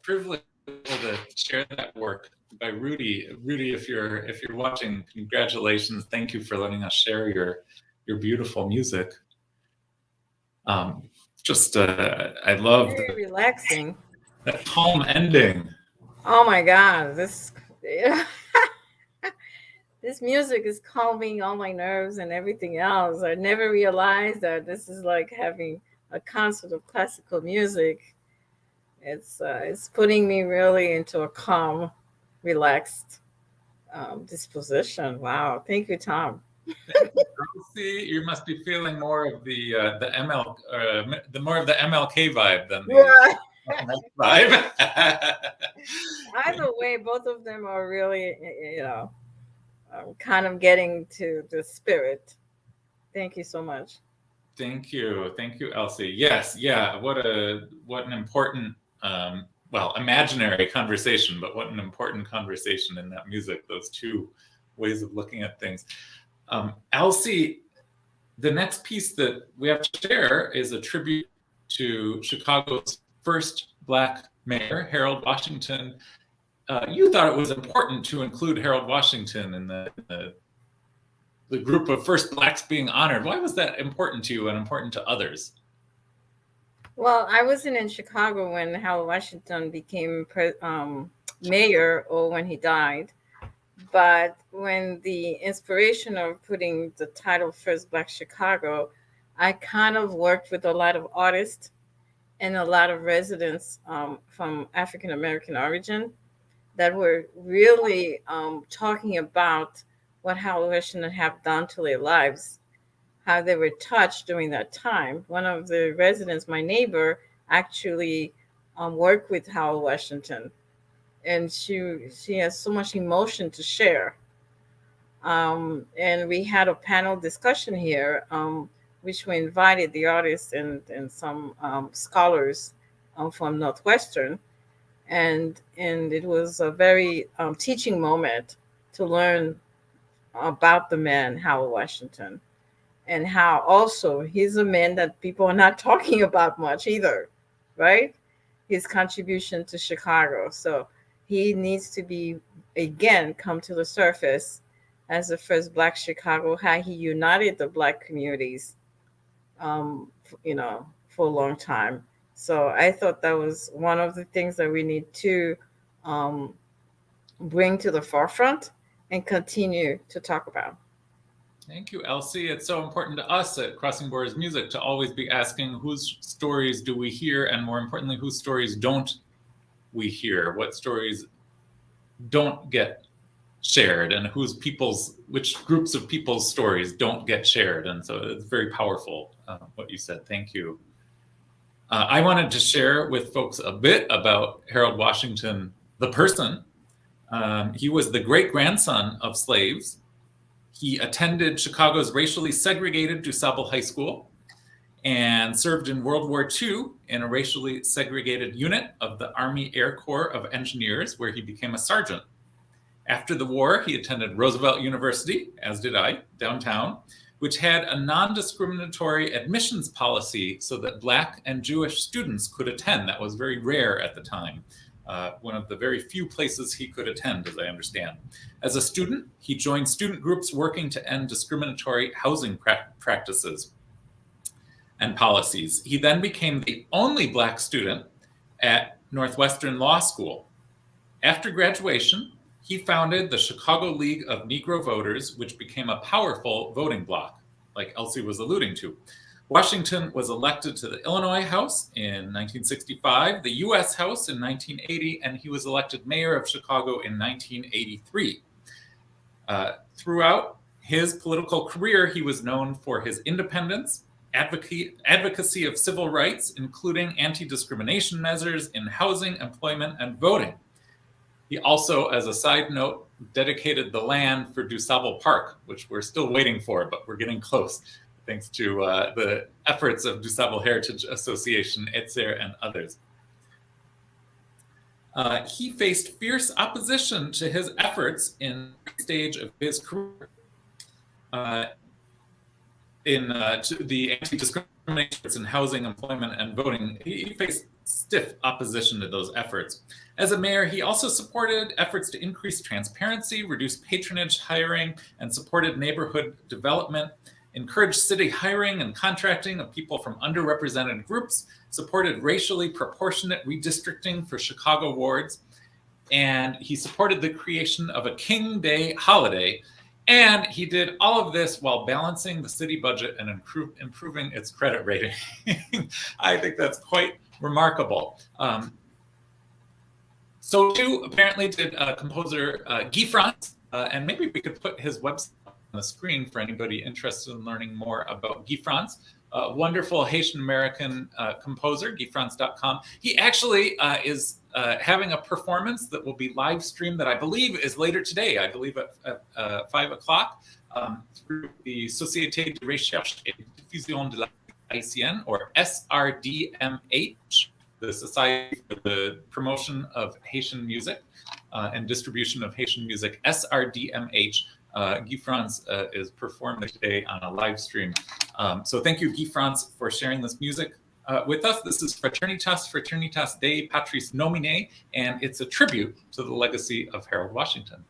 privilege to share that work by Rudy. Rudy, if you're watching, congratulations. Thank you for letting us share your beautiful music. I love Very relaxing. that calm ending. Oh my God, this this music is calming all my nerves and everything else. I never realized that this is like having a concert of classical music. It's putting me really into a calm, relaxed disposition. Wow, thank you, Tom. See, you must be feeling more of the MLK vibe than the Right. vibe. Either way, both of them are really, kind of getting to the spirit. Thank you so much. Thank you, Elsie. Yes, yeah. What an important, imaginary conversation, but what an important conversation in that music. Those two ways of looking at things. Elsie, the next piece that we have to share is a tribute to Chicago's first Black mayor, Harold Washington. You thought it was important to include Harold Washington in the group of first Blacks being honored. Why was that important to you and important to others? Well, I wasn't in Chicago when Harold Washington became mayor or when he died. But when the inspiration of putting the title First Black Chicago, I kind of worked with a lot of artists and a lot of residents from African American origin that were really talking about what Harold Washington have done to their lives, how they were touched during that time. One of the residents, my neighbor, actually worked with Harold Washington. And she has so much emotion to share. And we had a panel discussion here, which we invited the artists and some scholars from Northwestern. And it was a very teaching moment to learn about the man, Harold Washington, and how also he's a man that people are not talking about much either, right? His contribution to Chicago. So he needs to be, again, come to the surface as the first Black Chicago, how he united the Black communities, for a long time. So I thought that was one of the things that we need to bring to the forefront and continue to talk about. Thank you, Elsie. It's so important to us at Crossing Borders Music to always be asking whose stories do we hear, and more importantly, whose stories don't we hear, what stories don't get shared, and which groups of people's stories don't get shared. And so it's very powerful what you said. Thank you. I wanted to share with folks a bit about Harold Washington, the person. He was the great-grandson of slaves. He attended Chicago's racially segregated DuSable High School and served in World War II in a racially segregated unit of the Army Air Corps of Engineers, where he became a sergeant. After the war, he attended Roosevelt University, as did I, downtown, which had a non-discriminatory admissions policy so that Black and Jewish students could attend. That was very rare at the time. One of the very few places he could attend, as I understand. As a student, he joined student groups working to end discriminatory housing practices and policies. He then became the only Black student at Northwestern Law School. After graduation, he founded the Chicago League of Negro Voters, which became a powerful voting bloc, like Elsie was alluding to. Washington was elected to the Illinois House in 1965, the U.S. House in 1980, and he was elected mayor of Chicago in 1983. Throughout his political career, he was known for his independence, advocacy of civil rights, including anti-discrimination measures in housing, employment, and voting. He also, as a side note, dedicated the land for DuSable Park, which we're still waiting for, but we're getting close, thanks to the efforts of DuSable Heritage Association, ETSER, and others. He faced fierce opposition to his efforts in the stage of his career. To the anti-discrimination in housing, employment, and voting, he faced stiff opposition to those efforts. As a mayor, he also supported efforts to increase transparency, reduce patronage hiring, and supported neighborhood development, encouraged city hiring and contracting of people from underrepresented groups, supported racially proportionate redistricting for Chicago wards, and he supported the creation of a King Day holiday. And he did all of this while balancing the city budget and improving its credit rating. I think that's quite remarkable. So too, apparently, did composer Gifrants, and maybe we could put his website on the screen for anybody interested in learning more about Gifrants. Wonderful Haitian American composer, Gifrants.com. He actually is having a performance that will be live streamed that I believe is later today, I believe at 5 o'clock, through the Société de Recherche et Diffusion de la Haitienne, or SRDMH, the Society for the Promotion of Haitian Music and Distribution of Haitian Music, SRDMH. Gifrants is performing today on a live stream. So thank you, Gifrants, for sharing this music with us. This is Fraternitas Dei Patris Nomine, and it's a tribute to the legacy of Harold Washington.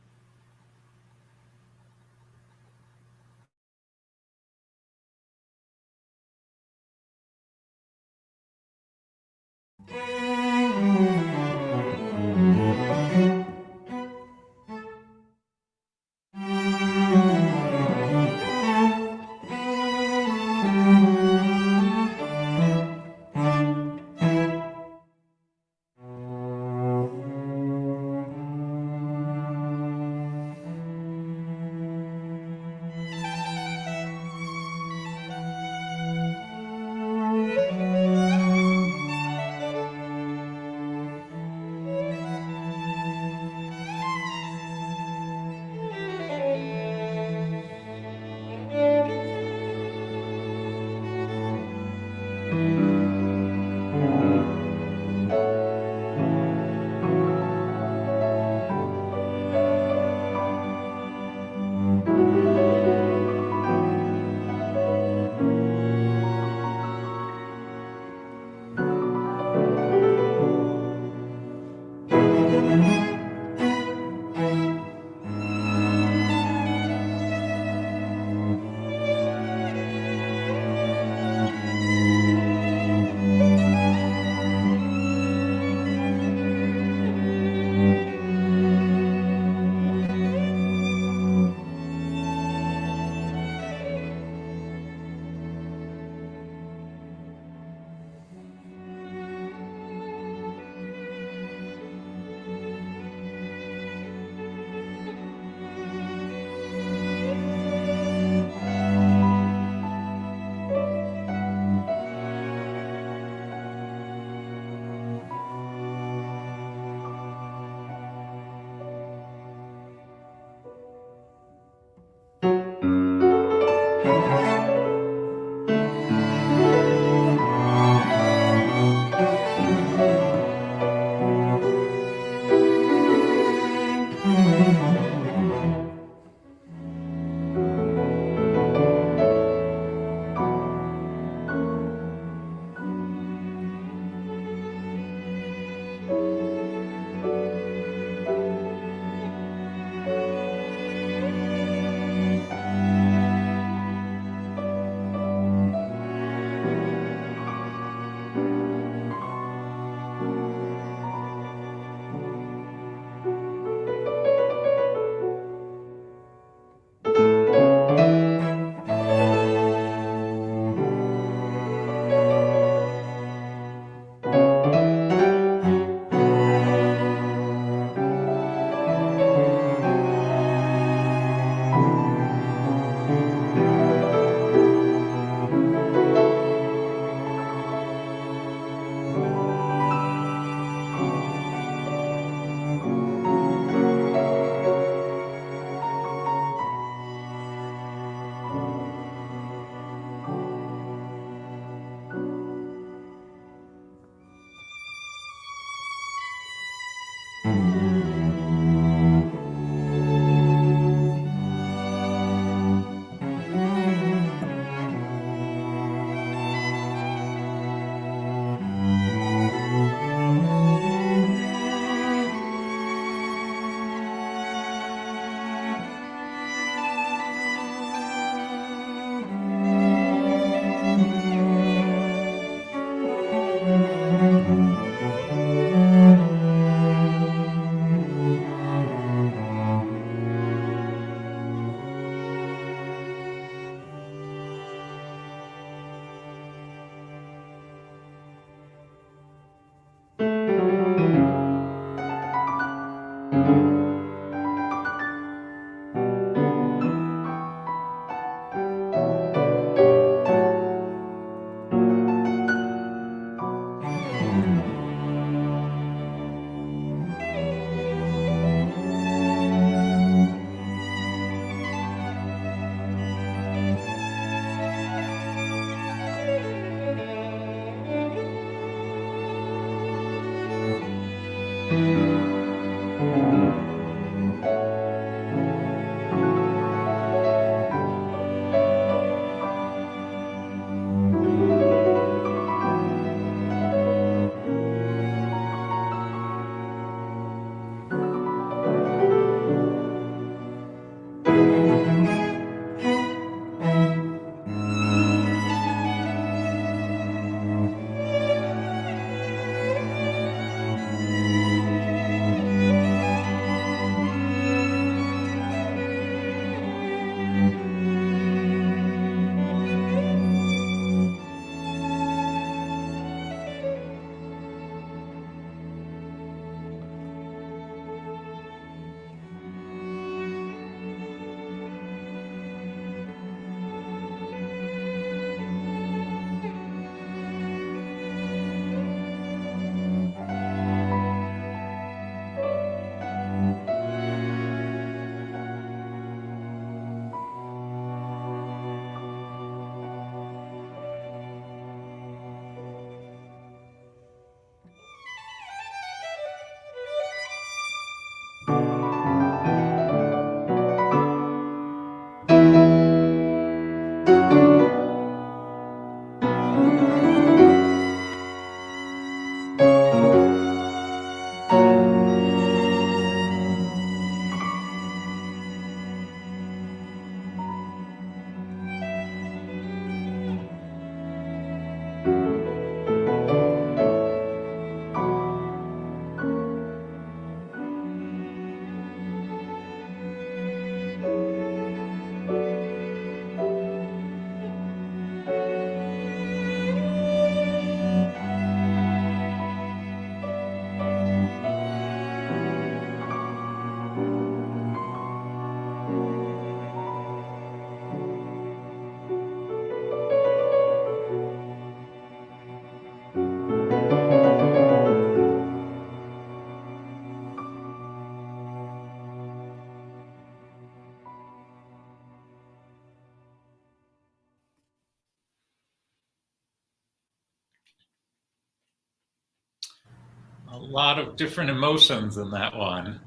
A lot of different emotions in that one.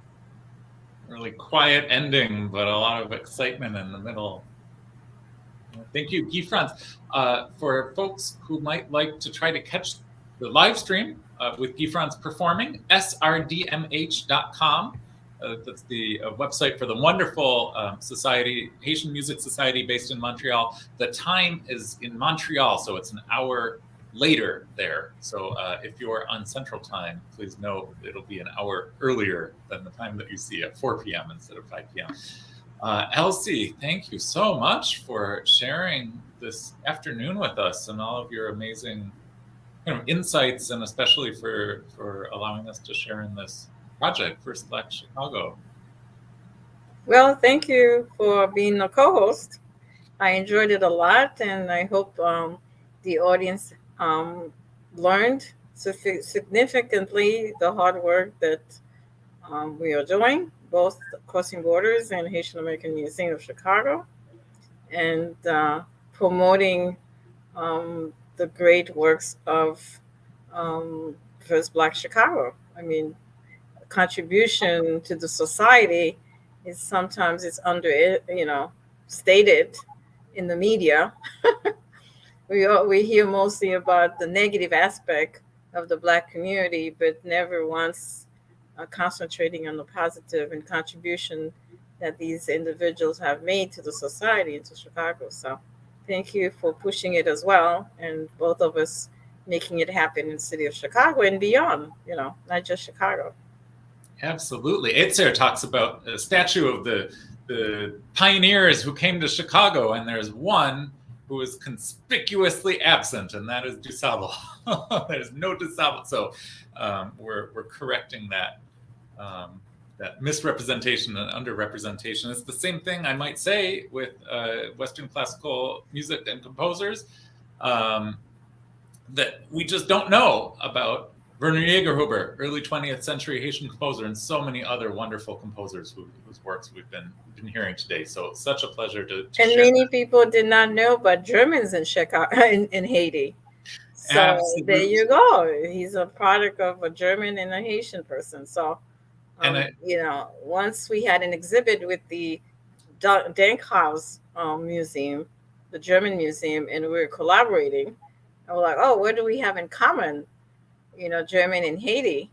Really quiet ending, but a lot of excitement in the middle. Thank you, Gifrants. For folks who might like to try to catch the live stream with Gifrants performing, srdmh.com. That's the website for the wonderful society, Haitian Music Society based in Montreal. The time is in Montreal, so it's an hour later there. So if you're on Central Time, please know it'll be an hour earlier than the time that you see at 4 p.m. instead of 5 p.m. Elsie, thank you so much for sharing this afternoon with us and all of your amazing insights, and especially for allowing us to share in this project, First Black Chicago. Well, thank you for being a co-host. I enjoyed it a lot, and I hope the audience learned significantly the hard work that we are doing, both Crossing Borders and Haitian American Museum of Chicago, and promoting the great works of First Black Chicago. I mean, contribution to the society is sometimes it's stated in the media. We hear mostly about the negative aspect of the Black community, but never once concentrating on the positive and contribution that these individuals have made to the society and to Chicago. So thank you for pushing it as well, and both of us making it happen in the city of Chicago and beyond, not just Chicago. Absolutely. Etzer talks about a statue of the pioneers who came to Chicago, and there's one who is conspicuously absent, and that is DuSable. There's no DuSable. So we're correcting that misrepresentation and underrepresentation. It's the same thing, I might say, with Western classical music and composers, that we just don't know about Werner Jägerhuber, early 20th century Haitian composer, and so many other wonderful composers whose works we've been hearing today. So such a pleasure to and share many that. people did not know about Germans in Chicago, in Haiti. So there Absolutely. you go. He's a product of a German and a Haitian person. So, And once we had an exhibit with the Denkhaus Museum, the German museum, and we were collaborating. And we're like, oh, what do we have in common? German and Haiti.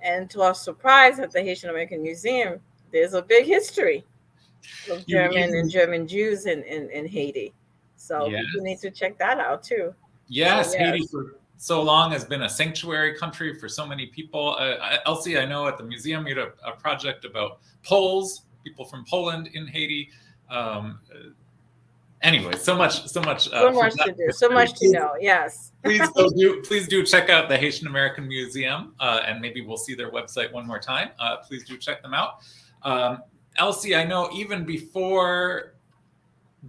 And to our surprise, at the Haitian American Museum, there's a big history of you German and even, German Jews in Haiti. So yes, people need to check that out too. yes, So Haiti yes. for so long has been a sanctuary country for so many people. Elsie, I know at the museum you had a project about Poles, people from Poland in Haiti. Anyway, so much. So much to do, so much to know. Yes. Please do check out the Haitian American Museum, and maybe we'll see their website one more time. Please do check them out. Elsie, I know even before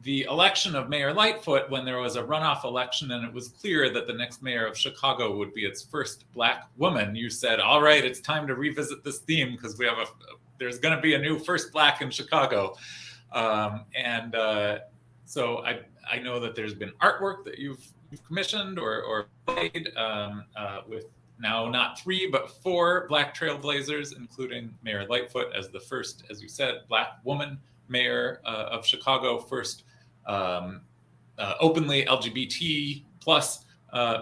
the election of Mayor Lightfoot, when there was a runoff election and it was clear that the next mayor of Chicago would be its first Black woman, you said, all right, it's time to revisit this theme because there's going to be a new first Black in Chicago. So I know that there's been artwork that you've commissioned or played with now not 3, but 4 Black trailblazers, including Mayor Lightfoot as the first, as you said, Black woman mayor of Chicago, first openly LGBT plus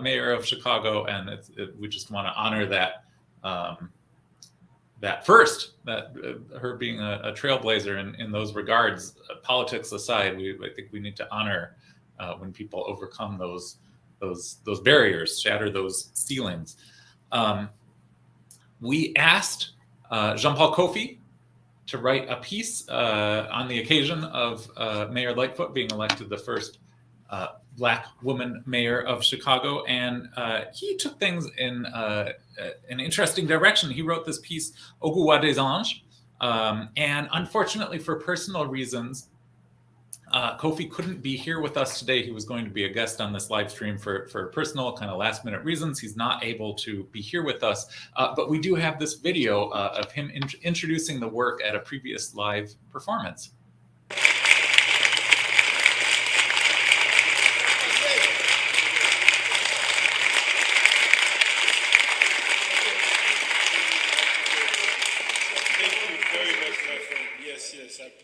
mayor of Chicago. And we just want to honor that her being a trailblazer in those regards. Politics aside, I think we need to honor when people overcome those barriers, shatter those ceilings. We asked Jean Paul Coffy to write a piece on the occasion of Mayor Lightfoot being elected the first Black woman mayor of Chicago, and he took things in an interesting direction. He wrote this piece, Ogou Wa des Zanj, and unfortunately for personal reasons, Coffy couldn't be here with us today. He was going to be a guest on this live stream for personal kind of last minute reasons. He's not able to be here with us, but we do have this video of him introducing the work at a previous live performance.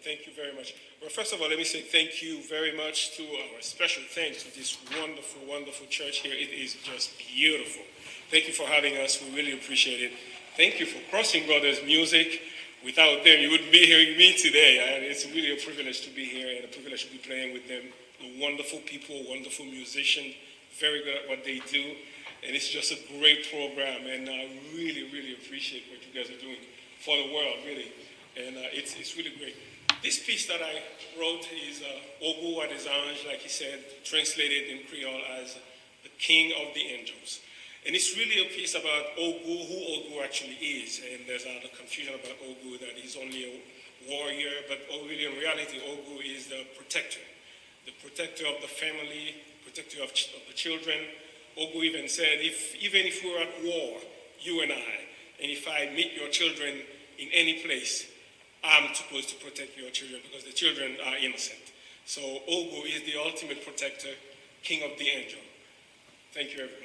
Thank you very much. Well, first of all, let me say thank you very much to our special thanks to this wonderful, wonderful church here. It is just beautiful. Thank you for having us. We really appreciate it. Thank you for Crossing Brothers Music. Without them, you wouldn't be hearing me today. It's really a privilege to be here and a privilege to be playing with them. Wonderful people, wonderful musicians, very good at what they do. And it's just a great program. And I really, really appreciate what you guys are doing for the world, really. And it's really great. This piece that I wrote is Ogou Wa des Zanj, like he said, translated in Creole as the King of the Angels. And it's really a piece about Ogou, who Ogou actually is. And there's a lot of confusion about Ogou, that he's only a warrior, but really in reality, Ogou is the protector of the family, protector of the children. Ogou even said, even if we were at war, you and I, and if I meet your children in any place, I'm supposed to protect your children because the children are innocent. So Ogou is the ultimate protector, king of the angel. Thank you, everybody.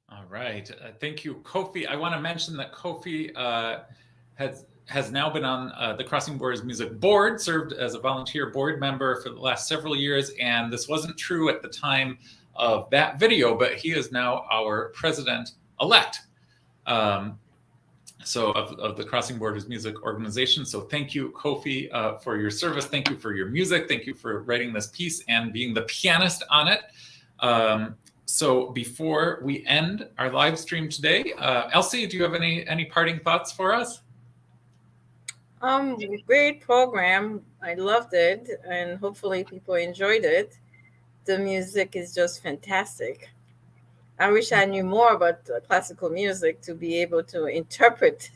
All right. Thank you, Coffy. I want to mention that Coffy has now been on the Crossing Borders Music Board, served as a volunteer board member for the last several years. And this wasn't true at the time of that video, but he is now our president-elect. So of the Crossing Borders Music Organization. So thank you, Coffy, for your service. Thank you for your music. Thank you for writing this piece and being the pianist on it. So before we end our live stream today, Elsie, do you have any parting thoughts for us? Great program. I loved it, and hopefully people enjoyed it. The music is just fantastic. I wish I knew more about classical music to be able to interpret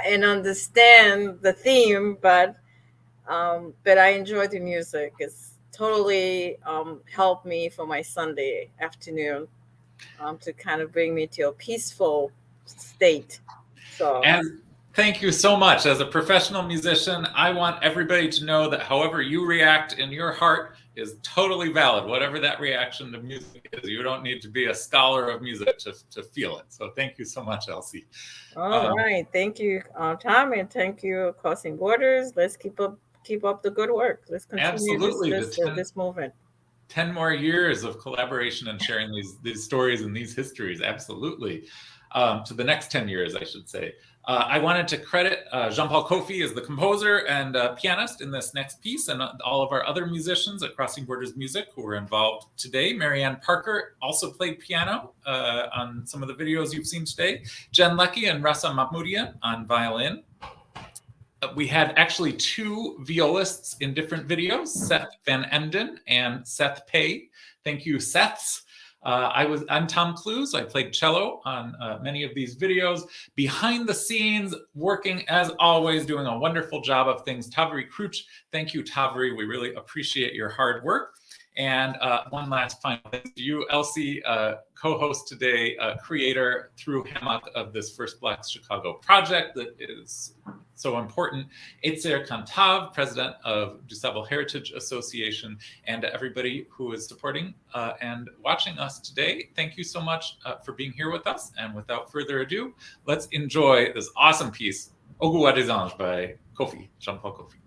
and understand the theme, but I enjoy the music. It's totally helped me for my Sunday afternoon to kind of bring me to a peaceful state. So Thank you so much. As a professional musician, I want everybody to know that however you react in your heart is totally valid, whatever that reaction to music is. You don't need to be a scholar of music to feel it. So thank you so much, Elsie. All right. Thank you, Tom, and thank you, Crossing Borders. Let's keep up the good work. Let's continue Absolutely. this movement. 10 more years of collaboration and sharing these stories and these histories. Absolutely. To the next 10 years, I should say. I wanted to credit Jean Paul Coffy as the composer and pianist in this next piece, and all of our other musicians at Crossing Borders Music who were involved today. Marianne Parker also played piano on some of the videos you've seen today. Jen Leckie and Ressa Mahmoudian on violin. We had actually 2 violists in different videos, Seth Van Emden and Seth Pei. Thank you, Seths. I'm Tom Clues. I played cello on many of these videos. Behind the scenes, working as always, doing a wonderful job of things, Tavri Kruch. Thank you, Tavri. We really appreciate your hard work. And one last final thing to you, Elsie, co-host today, creator through HAMOC of this First Black Chicago project that is so important. Etzer Kantav, president of DuSable Heritage Association, and everybody who is supporting and watching us today. Thank you so much for being here with us. And without further ado, let's enjoy this awesome piece, Ogou Wa Zanj by Coffy, Jean Paul Coffy.